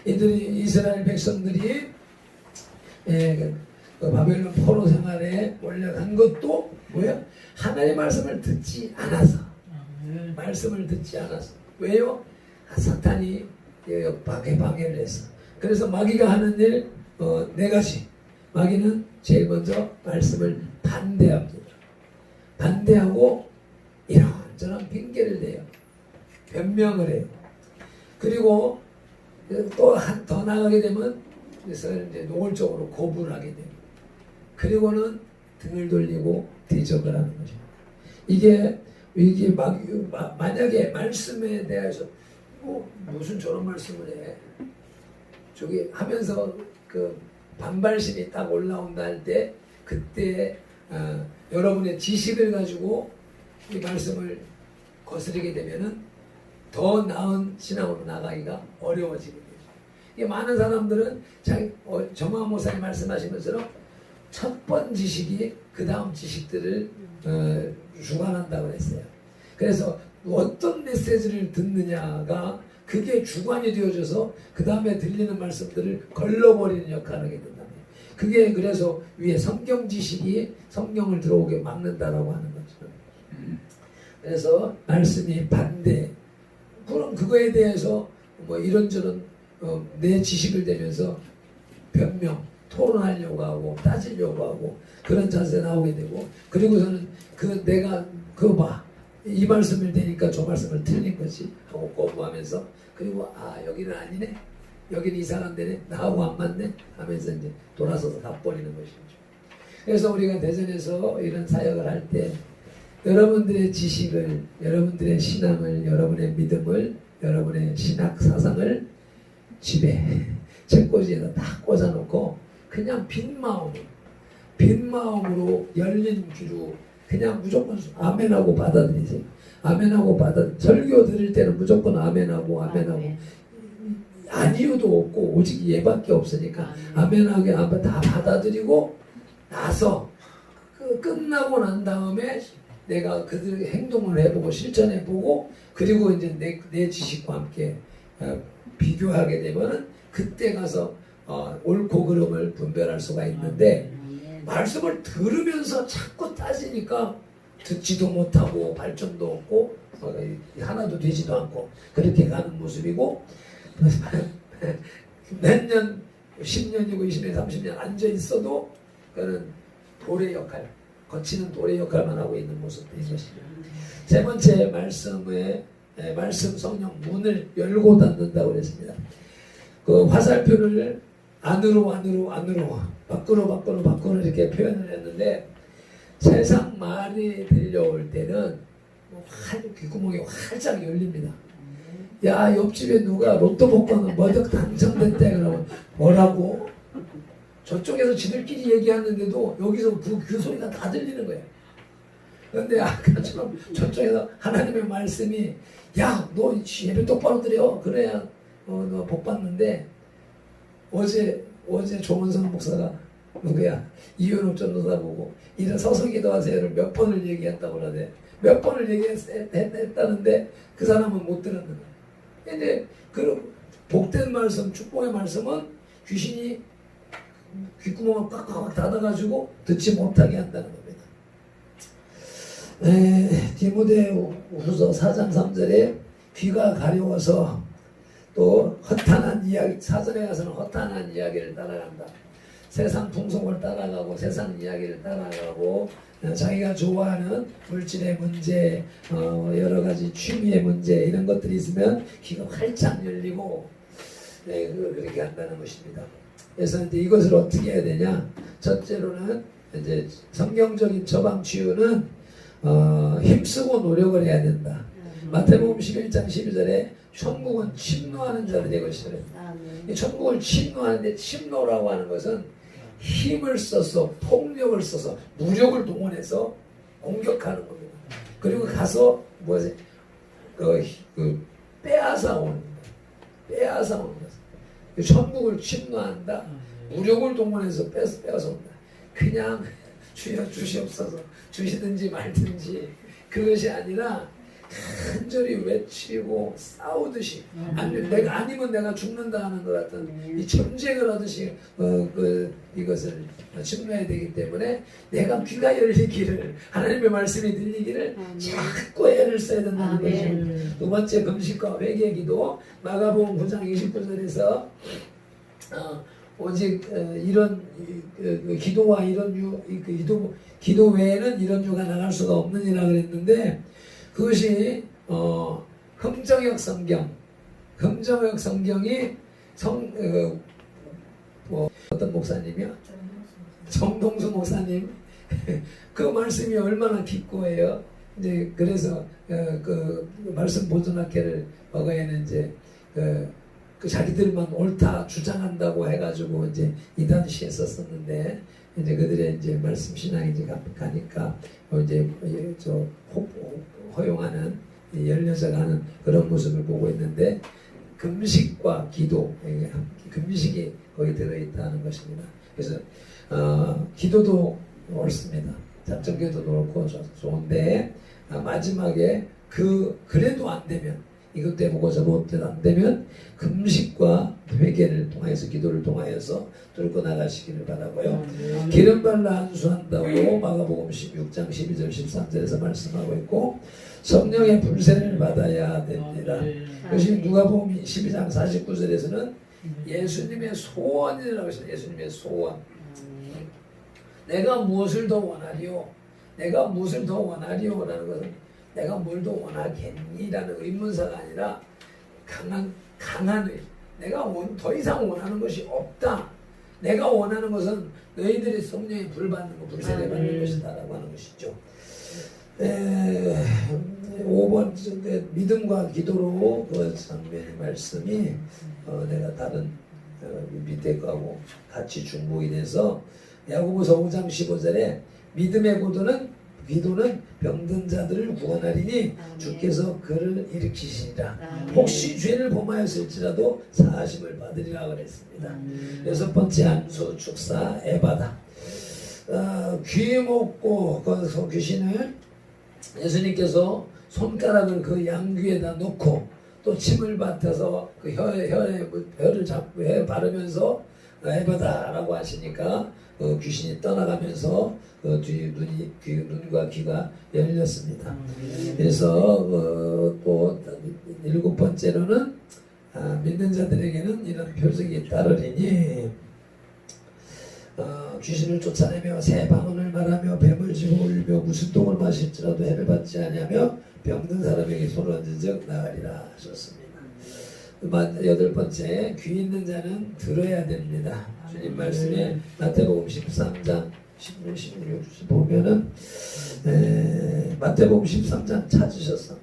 이들이 이스라엘 백성들이 그 바벨론 포로 생활에 몰려간 것도 뭐야? 하나님의 말씀을 듣지 않아서. 말씀을 듣지 않아서. 왜요? 사탄이 방해를 했어. 그래서 마귀가 하는 일 네 가지. 마귀는 제일 먼저 말씀을 반대합니다. 반대하고 이런저런 핑계를 대요. 변명을 해요. 그리고 또 더 나가게 되면 그래서 이제 노골적으로 고분을 하게 돼요. 그리고는 등을 돌리고 대적을 하는 거죠. 이게 만약에 말씀에 대해서 무슨 저런 말씀을 해 저기 하면서 그 반발심이 딱 올라온다 할 때 그때 여러분의 지식을 가지고 이 말씀을 거스르게 되면은 더 나은 신앙으로 나가기가 어려워지게 돼요. 이게 많은 사람들은 정화 목사님 말씀하신 것처럼 첫 번 지식이 그 다음 지식들을 주관한다고 했어요. 그래서 어떤 메시지를 듣느냐가 그게 주관이 되어져서 그 다음에 들리는 말씀들을 걸러버리는 역할을 하게 된다. 그게 그래서 위에 성경 지식이 성경을 들어오게 막는다라고 하는 거죠. 그래서 말씀이 반대. 그럼 그거에 대해서 뭐 이런저런 내 지식을 대면서 변명, 토론하려고 하고 따지려고 하고 그런 자세 나오게 되고 그리고서는 내가 그거 봐. 이 말씀을 대니까 저 말씀을 틀린 거지 하고 거부하면서 그리고 여기는 아니네. 여기는 이상한 데네. 나하고 안 맞네. 하면서 이제 돌아서서 가버리는 것이죠. 그래서 우리가 대전에서 이런 사역을 할 때 여러분들의 지식을, 여러분들의 신앙을, 여러분의 믿음을, 여러분의 신학 사상을 집에 책꽂이에다 딱 꽂아놓고 그냥 빈 마음으로 열린 귀로 그냥 무조건 아멘하고 받아들이세요. 아멘하고 설교 들을 때는 무조건 아멘하고 아니요도 없고 오직 예밖에 없으니까 아멘하게 다 받아들이고 나서 끝나고 난 다음에 내가 그들의 행동을 해보고 실천해보고 그리고 이제 내 지식과 함께 비교하게 되면은 그때 가서 옳고 그름을 분별할 수가 있는데 말씀을 들으면서 자꾸 따지니까 듣지도 못하고 발전도 없고 하나도 되지도 않고 그렇게 가는 모습이고 몇 년, 10년이고 20년, 30년 앉아 있어도 그는 돌의 역할, 거치는 돌의 역할만 하고 있는 모습인 것이죠. 세 번째 말씀 성령 문을 열고 닫는다고 그랬습니다. 그 화살표를 안으로 밖으로 이렇게 표현을 했는데 세상 말이 들려올 때는 귓구멍이 활짝 열립니다. 야, 옆집에 누가 로또 복권은 머덕 당첨됐대. 그러면 뭐라고? 저쪽에서 지들끼리 얘기하는데도 여기서 그 소리가 다 들리는 거예요. 그런데 아까처럼 저쪽에서 하나님의 말씀이 야, 너 예배 똑바로 드려. 그래야 너 복 받는데 어제 조문성 목사가 누구야? 이윤옥 전도사 보고 일어서서 기도하세요를 몇 번을 얘기했다고 그러대. 몇 번을 얘기했다는데 그 사람은 못 들었는 거야. 근데 그 복된 말씀, 축복의 말씀은 귀신이 귓구멍을 꽉꽉 닫아가지고 듣지 못하게 한다는 겁니다. 디모데후서 4장 3절에 귀가 가려워서 또 허탄한 이야기, 사전에 가서는 허탄한 이야기를 따라간다. 세상 풍속을 따라가고 세상 이야기를 따라가고 자기가 좋아하는 물질의 문제, 여러 가지 취미의 문제 이런 것들이 있으면 귀가 활짝 열리고 그렇게 한다는 것입니다. 그래서 이제 이것을 어떻게 해야 되냐? 첫째로는 이제 성경적인 처방 치유는 힘쓰고 노력을 해야 된다. 마태복음 11장 12절에 천국은 침노하는 자들의 것이라. 천국을 침노하는데 침노라고 하는 것은 힘을 써서 폭력을 써서 무력을 동원해서 공격하는 겁니다. 그리고 가서 뭐지? 빼앗아 오는 거예요. 빼앗아 오는 거예요. 천국을 침노한다. 무력을 동원해서 빼앗아 온다. 그냥 주여 주시옵소서 주시든지 말든지 그것이 아니라 간절히 외치고 싸우듯이 아니면 내가 죽는다 하는 것 같은 이 전쟁을 하듯이 이것을 침노해야 되기 때문에 내가 귀가 열리기를 하나님의 말씀이 들리기를 자꾸 애를 써야 된다는 것이죠. 두 번째 금식과 회개 기도 마가복음 9장 29절에서 오직 이런 기도와 이런 기도 외에는 이런 유가 나갈 수가 없느니라 그랬는데 그것이 흥정역 성경이 어떤 목사님이요? 정동수 목사님 그 말씀이 얼마나 기꺼워요. 이제 그래서 그 말씀 보존학회를 과거에는 이제 그 자기들만 옳다 주장한다고 해가지고 이제 이단시했었었는데 이제 그들의 이제 말씀 신앙이 이제 가니까 이제 허용하는 열려져가는 그런 모습을 보고 있는데 금식과 기도, 금식이 거기 들어있다는 것입니다. 그래서 기도도 옳습니다. 작정기도도 옳고 좋은데 마지막에 그래도 안 되면 이것 때문에 저것 안 되면 금식과 회개를 통해서 기도를 통하여서 뚫고 나가시기를 바라고요. 기름 발라 안수한다고 마가복음 16장 12절 13절에서 말씀하고 있고 성령의 불세를 받아야 됩니다. 그것이 누가복음 12장 49절에서는 예수님의 소원이라고 했어요. 예수님의 소원. 내가 무엇을 더 원하리요? 내가 무엇을 더 원하리요? 라는 것은 내가 뭘 더 원하겠니라는 의문사가 아니라 강한 의. 내가 더 이상 원하는 것이 없다. 내가 원하는 것은 너희들이 성령의 불 받는 것, 불세례 받는 것이다라고 하는 것이죠. 5번 믿음과 기도로 그 장면의 말씀이 내가 다른 밑에 거하고 같이 중복이 돼서 야고보서 5장 15절에 믿음의 기도는 병든 자들을 구원하리니 주께서 그를 일으키시리라. 혹시 죄를 범하였을지라도 사하심을 받으리라 그랬습니다. 여섯 번째 안수 축사 에바다. 귀 먹고 그 귀신을 예수님께서 손가락을 그 양귀에다 놓고 또 침을 밭아서 그 혀를 잡고 혀에 바르면서 에바다라고 하시니까 귀신이 떠나가면서 눈과 귀가 열렸습니다. 그래서 또 일곱 번째로는 믿는 자들에게는 이런 표적이 따르리니 귀신을 쫓아내며 새 방언을 말하며 뱀을 쥐고 울며 무슨 똥을 마실지라도 해를 받지 아니하며 병든 사람에게 손을 얹은 적 나으리라 하셨습니다. 여덟 번째, 귀 있는 자는 들어야 됩니다. 주님 말씀에 마태복음 13장 16, 16 보면은 마태복음 13장 찾으셨어.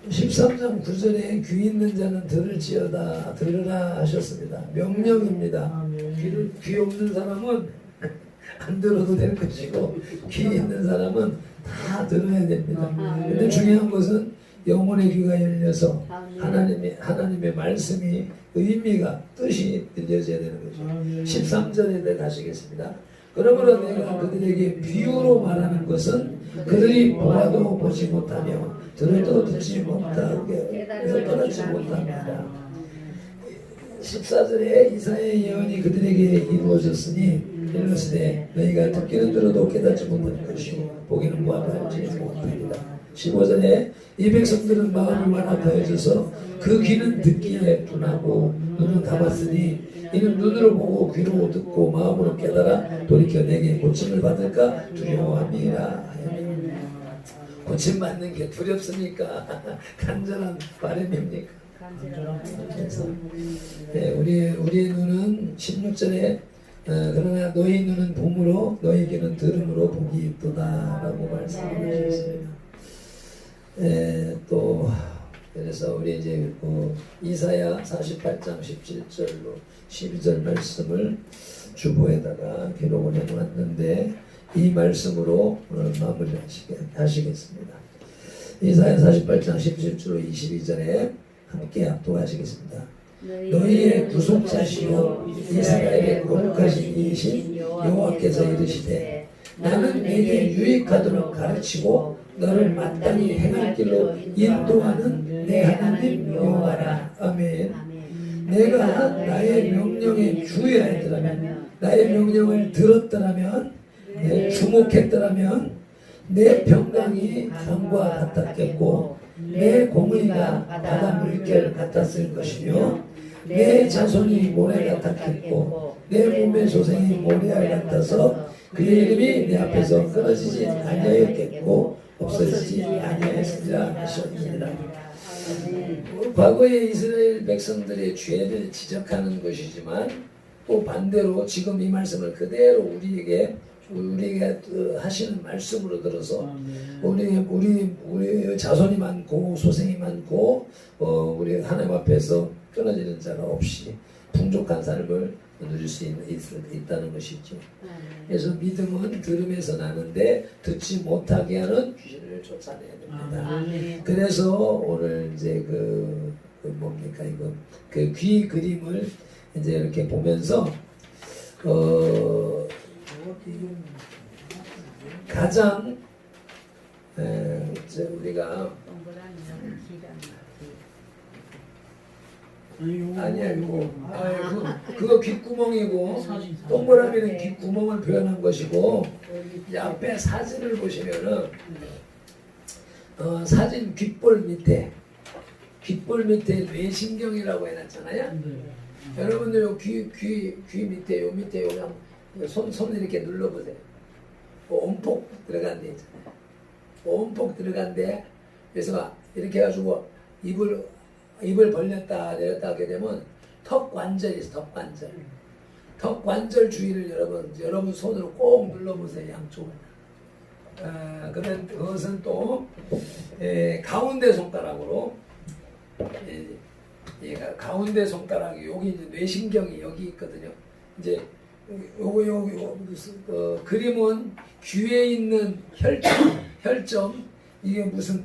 (13장 9절에) 귀 있는 자는 들을지어다 들으라 하셨습니다. 명령입니다. 귀 없는 사람은 안 들어도 될 것이고 귀 있는 사람은 다 들어야 됩니다. 근데 중요한 것은 영혼의 귀가 열려서 하나님의 말씀이 의미가 뜻이 들려져야 되는 거죠. 13절에 가시겠습니다. 그러므로 내가 그들에게 비유로 말하는 것은 그들이 보아도 보지 못하며 들어도 듣지 못하게 깨닫지 못합니다. 14절에 이사야의 예언이 그들에게 이루어졌으니 이르시되 너희가 듣기는 들어도 깨닫지 못할 것이요 보기는 보아도 알지 못하리라. 15절에 이 백성들은 마음이 완악하여져서 그 귀는 듣기에 둔하고 눈은 감았으니 이는 눈으로 보고 귀로 듣고 마음으로 깨달아 돌이켜 내게 고침을 받을까 두려워함이라. 고침 받는 게 두렵습니까? 간절한 바람입니까? 그래서 우리의 눈은 16절에 그러나 너희 눈은 봄으로 너희 귀는 들음으로 복이 있도다라고 말씀하고 있습니다. 또 그래서 우리 이제 이사야 48장 17절로 12절 말씀을 주보에다가 기록을 해놓았는데 이 말씀으로 오늘 마무리하시겠습니다. 이사야 48장 17절로 22절에 함께 합독하시겠습니다. 너희의 구속자시요 이스라엘의 거룩하신 이이신 여호와께서 이르시되 나는 내게 유익하도록 가르치고 너를 마땅히 행할 길로 인도하는 내 하나님 여호와라. 아멘. 내가 나의 명령에 주의하였더라면 나의 명령을 들었더라면 주목했더라면 내 평강이 강과 같았겠고 내 공의가 바다 물결 같았을 것이며 내 자손이 모래 같았겠고 내 몸의 소생이 모래알 같아서 그의 이름이 내 앞에서 끊어지지 아니하였겠고 없어지지 아니하였으리라 하셨느니라. 과거의 이스라엘 백성들의 죄를 지적하는 것이지만 또 반대로 지금 이 말씀을 그대로 우리에게 하시는 말씀으로 들어서 우리 자손이 많고 소생이 많고 우리 하나님 앞에서 끊어지는 자가 없이 풍족한 삶을 누릴 수 있다는 것이죠. 그래서 믿음은 들음에서 나는데 듣지 못하게 하는 귀신을 쫓아내야 됩니다. 그래서 오늘 이제 뭡니까 이거 그 귀 그림을 이제 이렇게 보면서 가장 우리가 그거 귓구멍이고 동그라미는 귓구멍을 표현한 것이고 이 앞에 사진을 보시면은 사진 귓볼 밑에 뇌신경이라고 해놨잖아요. 여러분들 요 귀 밑에 요 밑에 그냥 손 이렇게 눌러보세요. 온폭 들어간 데 있잖아요. 온폭 들어간 데 그래서 이렇게 해가지고 입을 벌렸다 내렸다 하게 되면 턱 관절이 있어. 턱 관절 주위를 여러분 손으로 꼭 눌러보세요. 양쪽을. 그것은 또 가운데 손가락으로 얘가 가운데 손가락이 여기 이제 뇌신경이 여기 있거든요. 이제 요거 그림은 귀에 있는 혈점 이게 무슨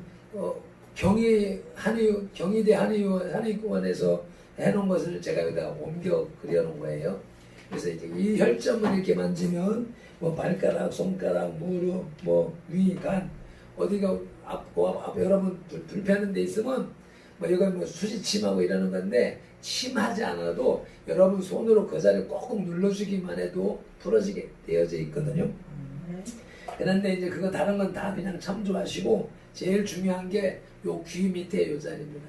경희대 한의원에서 해놓은 것을 제가 여기다 옮겨 그려놓은 거예요. 그래서 이제 이 혈점을 이렇게 만지면 뭐 발가락, 손가락, 무릎, 뭐 위, 간 어디가 앞 여러분 불편한 데 있으면 뭐 이건 뭐 수지침하고 이러는 건데 침하지 않아도 여러분 손으로 그 자리를 꼭 눌러주기만 해도 부러지게 되어져 있거든요. 그런데 이제 그거 다른 건 다 그냥 참조하시고 제일 중요한 게 요 귀 밑에 요 자리입니다.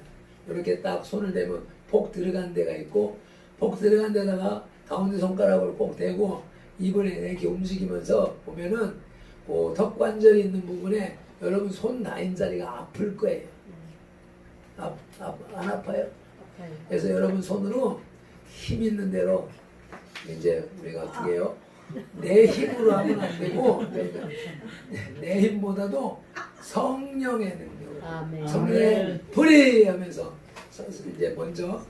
이렇게 딱 손을 대면 폭 들어간 데가 있고 폭 들어간 데다가 가운데 손가락을 꼭 대고 입을 이렇게 움직이면서 보면은 그 턱관절이 있는 부분에 여러분 손 닿은 자리가 아플 거예요. 안 아파요? 그래서 여러분 손으로 힘 있는 대로 이제 우리가 어떻게 해요? 내 힘으로 하면 안 되고 내 힘보다도 성령의 능력으로 성령의 불이 하면서 이제 먼저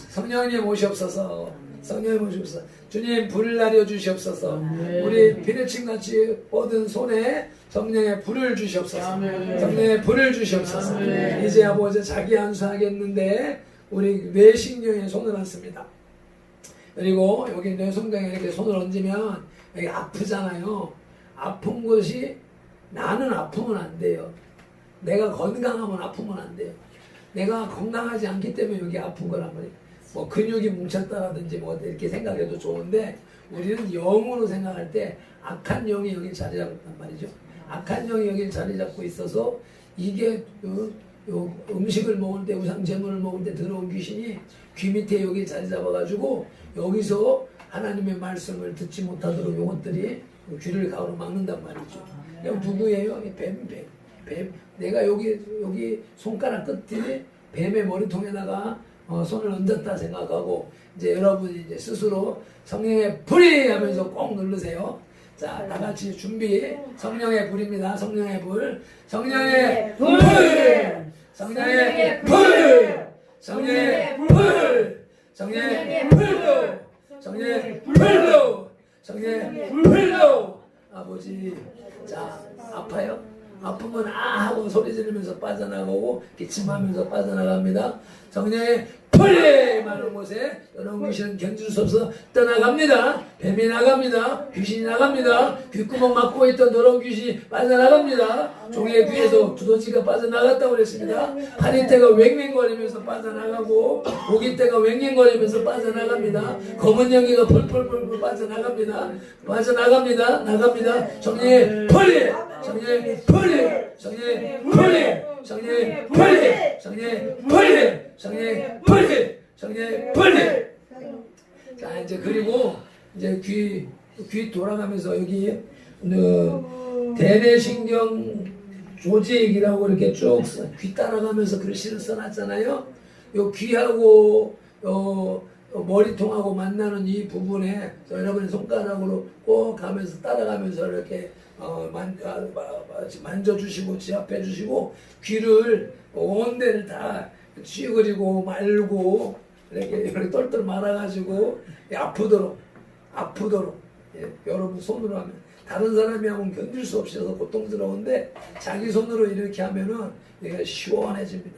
성령님 오시옵소서 성령의 불 주옵소서. 주님 불을 내려 주시옵소서. 아멘. 우리 비례침같이 뻗은 손에 성령의 불을 주시옵소서. 아멘. 성령의 불을 주시옵소서. 아멘. 이제 아버지 자기 안수하겠는데 우리 뇌신경에 손을 얹습니다. 그리고 여기 뇌성경에 이렇게 손을 얹으면 여기 아프잖아요. 아픈 것이 나는 아프면 안 돼요. 내가 건강하면 아프면 안 돼요. 내가 건강하지 않기 때문에 여기 아픈 거란 말이에요. 뭐 근육이 뭉쳤다라든지 뭐 이렇게 생각해도 좋은데 우리는 영으로 생각할 때 악한 영이 여기 자리 잡고 있단 말이죠. 악한 영이 여기 자리 잡고 있어서 이게 음식을 먹을 때 우상제물을 먹을 때 들어온 귀신이 귀 밑에 여기 자리 잡아가지고 여기서 하나님의 말씀을 듣지 못하도록 이것들이 귀를 가로막는단 말이죠. 누구예요? 뱀. 내가 여기 손가락 끝에 뱀의 머리통에다가 손을 얹었다 생각하고 이제 여러분이 이제 스스로 성령의 불이 하면서 꼭 누르세요. 자, 다 같이 준비. 성령의 불입니다. 성령의 불. 성령의 불. 성령의 불. 성령의 불. 성령의 불로. 성령의 불로. 성령의 불로. 아버지, 자, 아파요? 아프면 아 하고 소리 지르면서 빠져나가고 기침하면서 빠져나갑니다. 성령의 불이 많은 곳에 여러분 귀신은 견딜 수 없어 떠나갑니다. 뱀이 나갑니다. 귀신이 나갑니다. 귓구멍 막고 있던 더러운 귀신이 빠져나갑니다. 종의 귀에서 두더지가 빠져나갔다고 그랬습니다. 파리떼가 웽웽거리면서 빠져나가고 모기떼가 웽웽거리면서 빠져나갑니다. 검은 연기가 펄펄펄펄 빠져나갑니다. 나갑니다. 성령의 불이 성령의 불이 성령의 불이 성령의 불이 성령의 불이 성령의 불이 성령의 불이. 자, 이제 그리고 이제 귀 돌아가면서 여기 대뇌신경 조직이라고 이렇게 쭉 귀 따라가면서 글씨를 써놨잖아요. 요 귀하고 머리통하고 만나는 이 부분에 여러분의 손가락으로 꼭 가면서 따라가면서 이렇게 만져주시고 지압해주시고 귀를 온 데를 다 쥐그리고 말고 이렇게 똘똘 말아가지고 아프도록 예, 여러분 손으로 하면 다른 사람이 하면 견딜 수 없어서 고통스러운데 자기 손으로 이렇게 하면은 얘가 시원해집니다.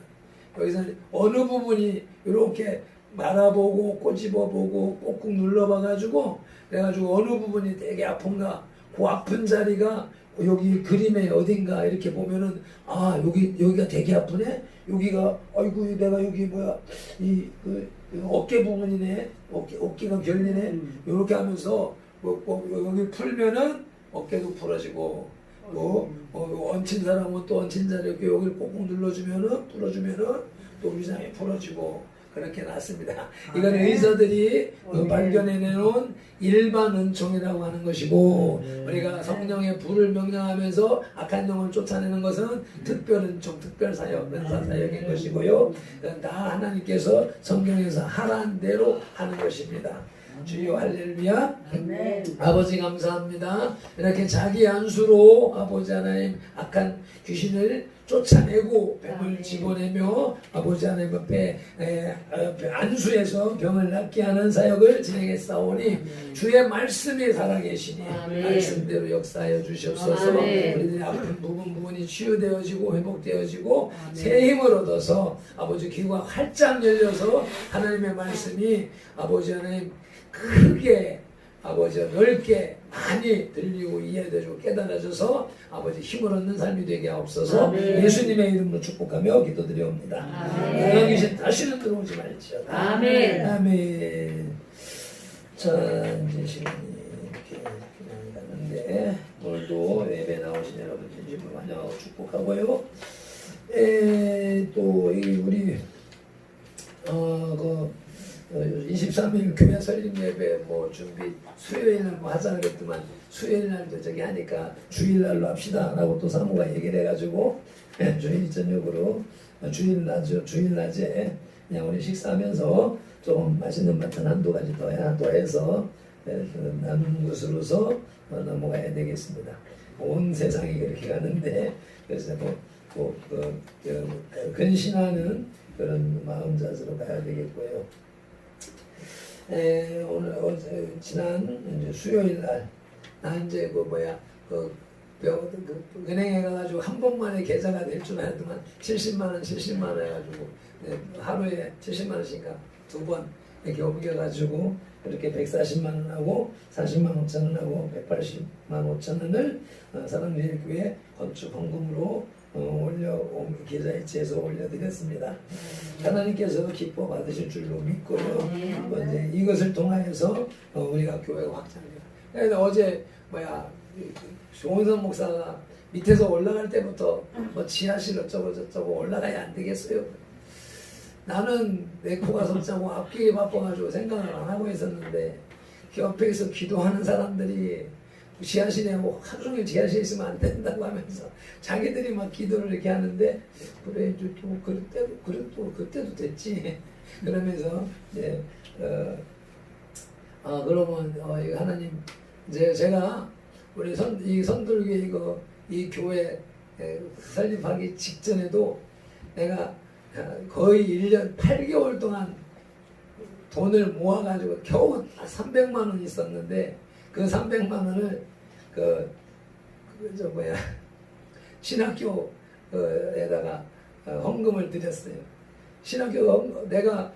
여기서 어느 부분이 이렇게 말아보고 꼬집어보고 꼭꼭 눌러봐가지고 그래가지고 어느 부분이 되게 아픈가 그 아픈 자리가 여기 그림에 어딘가 이렇게 보면은 아 여기가 되게 아프네. 여기가 아이고 내가 여기 뭐야 그 어깨 부분이네. 어깨가 결리네. 이렇게 하면서 여기 풀면은 어깨도 풀어지고 얹힌 사람은 또 얹힌 자리 이렇게 여기를 꼭꼭 눌러주면은 풀어주면은 또 위장이 풀어지고 그렇게 놨습니다. 이건 의사들이 발견해내놓은 일반 은총이라고 하는 것이고 우리가 성령의 불을 명령하면서 악한 영을 쫓아내는 것은 특별 은총, 특별 사역, 은사 사역인 것이고요. 그건 다 하나님께서 성경에서 하라는 대로 하는 것입니다. 주여 할렐루야. 아버지 감사합니다. 이렇게 자기 안수로 아버지 하나님 악한 귀신을 쫓아내고 병을 집어내며 아버지 하나님 앞에 안수해서 병을 낫게 하는 사역을 진행했사오니 주의 말씀이 살아계시니 말씀대로 역사하여 주시옵소서. 우리들의 아픈 부분이 치유되어지고 회복되어지고 새 힘을 얻어서 아버지 귀가 활짝 열려서 하나님의 말씀이 아버지 하나님 크게 아버지 예수께 많이 들리고 이해되고 깨달아져서 아버지 힘을 얻는 삶이 되게 하옵소서. 아멘. 예수님의 이름으로 축복하며 기도드리옵니다. 아멘. 귀신 다시는 들어오지 말지어다. 아멘. 아멘. 자, 이제 시간이 이렇게 가는데 오늘도 예배 나오신 여러분 진심으로 환영하고 축복하고요. 또 우리 23일 교회 설립 예배 뭐 준비 수요일 날 뭐 하자 그랬더만 수요일 날도 저기 하니까 주일 날로 합시다라고 또 사모가 얘기를 해가지고 주일 저녁으로 주일 낮에 그냥 우리 식사하면서 좀 맛있는 반찬 한두 가지 더 해서 나누는 것으로서 넘어가야 되겠습니다. 온 세상이 그렇게 가는데 그래서 근신하는 그런 마음자세로 가야 되겠고요. 오늘 지난 이제 수요일 날 나 이제 은행에 가가지고 한 번만에 계좌가 될 줄 알았더만 70만 원 해가지고 하루에 70만 원씩인가 두 번 이렇게 옮겨가지고 이렇게 140만 원하고 40만 5천 원하고 180만 5천 원을 사랑제일교회 건축 헌금으로 계좌이체해서 올려드렸습니다. 하나님께서 기뻐 받으실 줄로 믿고요. 이제 이것을 통하여서 우리가 교회가 확장돼요. 그래서 어제 조원선 목사가 밑에서 올라갈 때부터 지하실 어쩌고 저쩌고 올라가야 안 되겠어요. 나는 내 코가 석자고 앞길이 바빠가지고 생각을 안 하고 있었는데 옆에서 기도하는 사람들이 지하실에 하루 종일 지하실에 있으면 안 된다고 하면서 자기들이 막 기도를 이렇게 하는데 그래 그때도 됐지 그러면서 이제 그러면 하나님 이제 제가 우리 이 선돌교회 이 교회 설립하기 직전에도 내가 거의 1년 8개월 동안 돈을 모아가지고 겨우 300만 원 있었는데 그 300만 원을 신학교에다가 헌금을 드렸어요. 신학교 내가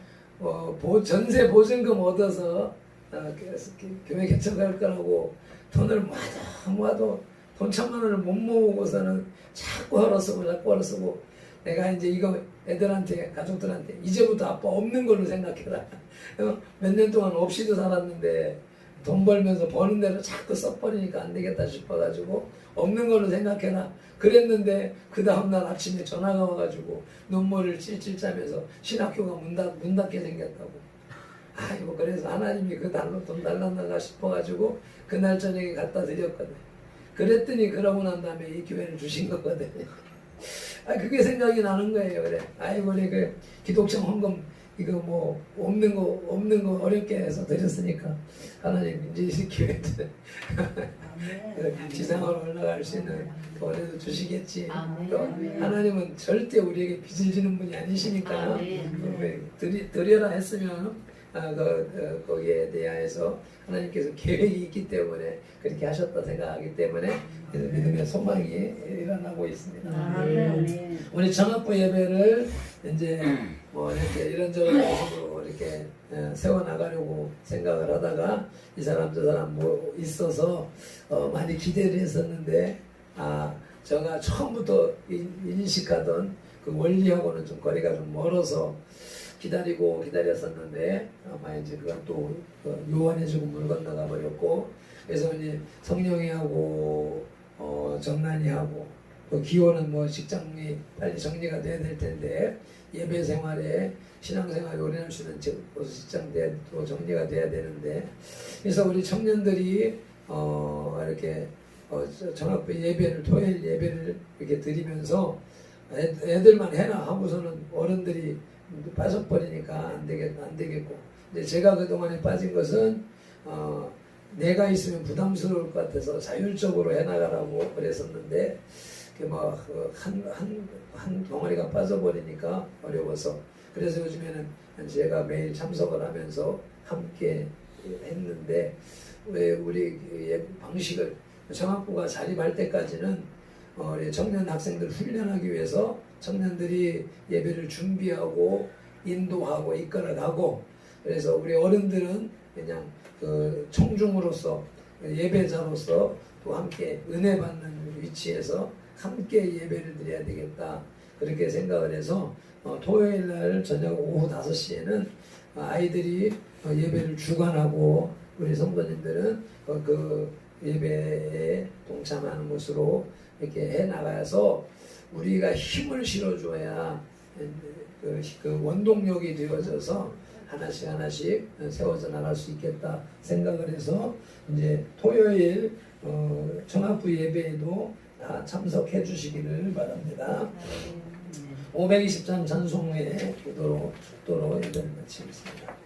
전세 보증금 얻어서 교회 개척할 거라고 돈을 모아도 돈 1,000만 원을 못 모으고서는 자꾸 헐어쓰고 내가 이제 이거 애들한테 가족들한테 이제부터 아빠 없는 걸로 생각해라. 몇 년 동안 없이도 살았는데 돈 벌면서 버는 대로 자꾸 써버리니까 안 되겠다 싶어가지고 없는 걸로 생각해라. 그랬는데 그 다음날 아침에 전화가 와가지고 눈물을 찔찔 짜면서 신학교가 문 닫게 생겼다고. 아이고 그래서 하나님이 그 달로 돈 달랐나 싶어가지고 그날 저녁에 갖다 드렸거든. 그랬더니 그러고 난 다음에 이 교회를 주신 거거든. 그게 생각이 나는 거예요. 그래. 아이고 그 기독청 헌금 이거 없는 거 어렵게 해서 드렸으니까 하나님 이제 이 교회들 지상으로 올라갈 수 있는 돈에도 주시겠지. 또 하나님은 절대 우리에게 빚을 지는 분이 아니시니까 드려라 했으면 거기에 대하여서 하나님께서 계획이 있기 때문에 그렇게 하셨다 생각하기 때문에 믿음의 소망이 일어나고 있습니다. 우리 정합부 예배를 이제 이렇게 이런저런 모습으로 이렇게 세워나가려고 생각을 하다가 이 사람 저 사람 있어서 많이 기대를 했었는데 제가 처음부터 인식하던 그 원리하고는 좀 거리가 좀 멀어서 기다렸었는데 아마 이제 그건 또 요원해지고 물 건너가 버렸고 그래서 이제 성령이하고 정난이하고 또 기호는 직장이 빨리 정리가 돼야 될 텐데 예배 생활에 신앙생활에 올인할 수 있는 직장도 정리가 돼야 되는데 그래서 우리 청년들이 이렇게 정합부 예배를 토요일 예배를 이렇게 드리면서 애들만 해라 하고서는 어른들이 빠져버리니까 안 되겠고 근데 제가 그동안에 빠진 것은 내가 있으면 부담스러울 것 같아서 자율적으로 해나가라고 그랬었는데 한 덩어리가 빠져버리니까 어려워서 그래서 요즘에는 제가 매일 참석을 하면서 함께 했는데 왜 우리 방식을 정합부가 자립할 때까지는 우리 청년 학생들 훈련하기 위해서 청년들이 예배를 준비하고 인도하고 이끌어가고 그래서 우리 어른들은 그냥 청중으로서 예배자로서 또 함께 은혜 받는 위치에서 함께 예배를 드려야 되겠다 그렇게 생각을 해서 토요일 날 저녁 오후 5시에는 아이들이 예배를 주관하고 우리 성도님들은 그 예배에 동참하는 것으로 이렇게 해 나가서 우리가 힘을 실어줘야 그 원동력이 되어져서 하나씩 세워져 나갈 수 있겠다 생각을 해서 이제 토요일 청합부 예배에도 다 참석해 주시기를 바랍니다. 523 찬송회 기도로 축도로 예배를 마치겠습니다.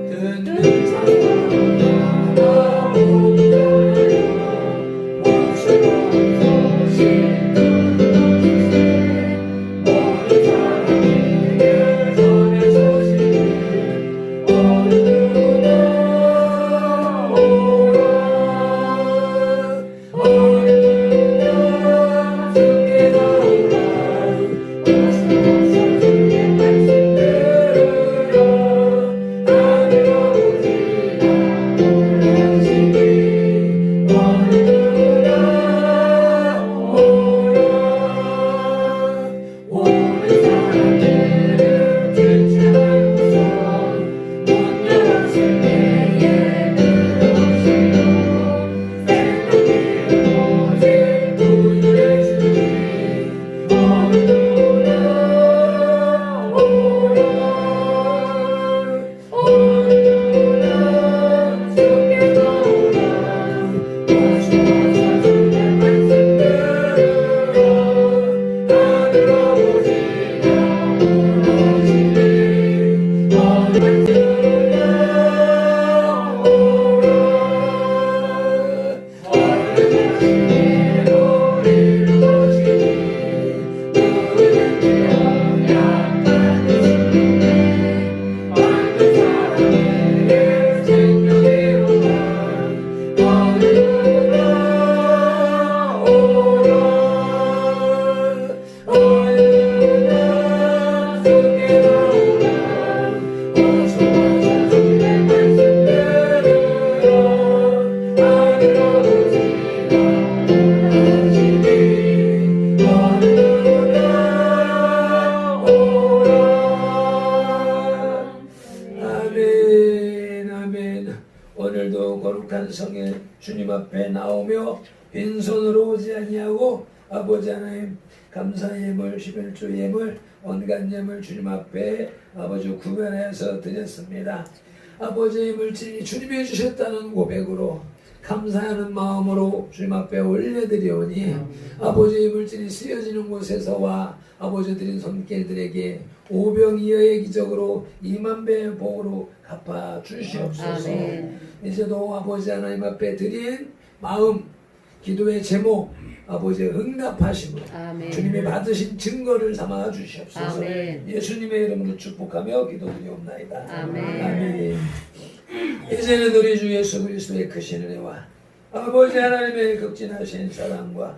듣는 사람 아멘, 아멘. 오늘도 거룩한 성에 주님 앞에 나오며 빈손으로 오지 아니하고 아버지 하나님 감사의 예물 11조 예물 온갖 예물 주님 앞에 아버지 구별해서 드렸습니다. 아버지의 물질이 주님이 주셨다는 고백으로 감사하는 마음으로 주님 앞에 올려드리오니 아버지의 물질이 쓰여지는 곳에서와 아버지 드린 손길들에게 오병이어의 기적으로 2만 배의 복으로 갚아 주시옵소서. 이제도 아버지 하나님 앞에 드린 마음 기도의 제목 아버지의 응답하심으로 주님이 받으신 증거를 삼아 주시옵소서. 예수님의 이름으로 축복하며 기도드리옵나이다. 아멘. 이제는 우리 주 예수 그리스도의 크신 은혜와 아버지 하나님의 극진하신 사랑과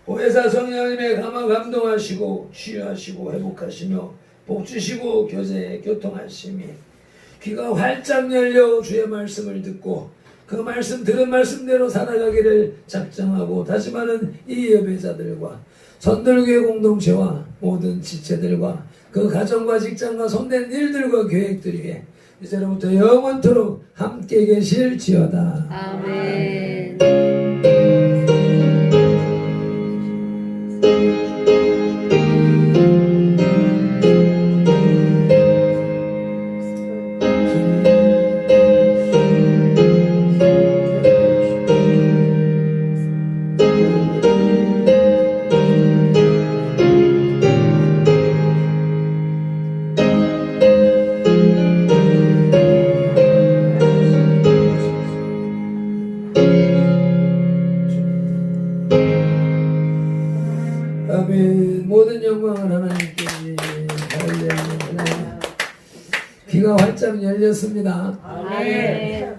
보혜사 성령님의 감화 감동하시고 치유하시고 회복하시며 복주시고 교제 교통하심이 귀가 활짝 열려 주의 말씀을 듣고 그 말씀 들은 말씀대로 살아가기를 작정하고 다짐하는 이 예배자들과 선들교회 공동체와 모든 지체들과 그 가정과 직장과 손댄 일들과 계획들 위해 이제로부터 영원토록 함께 계실지어다. 아멘. 아멘. 모든 영광을 하나님께 할렐루야. 귀가 활짝 열렸습니다. 아멘.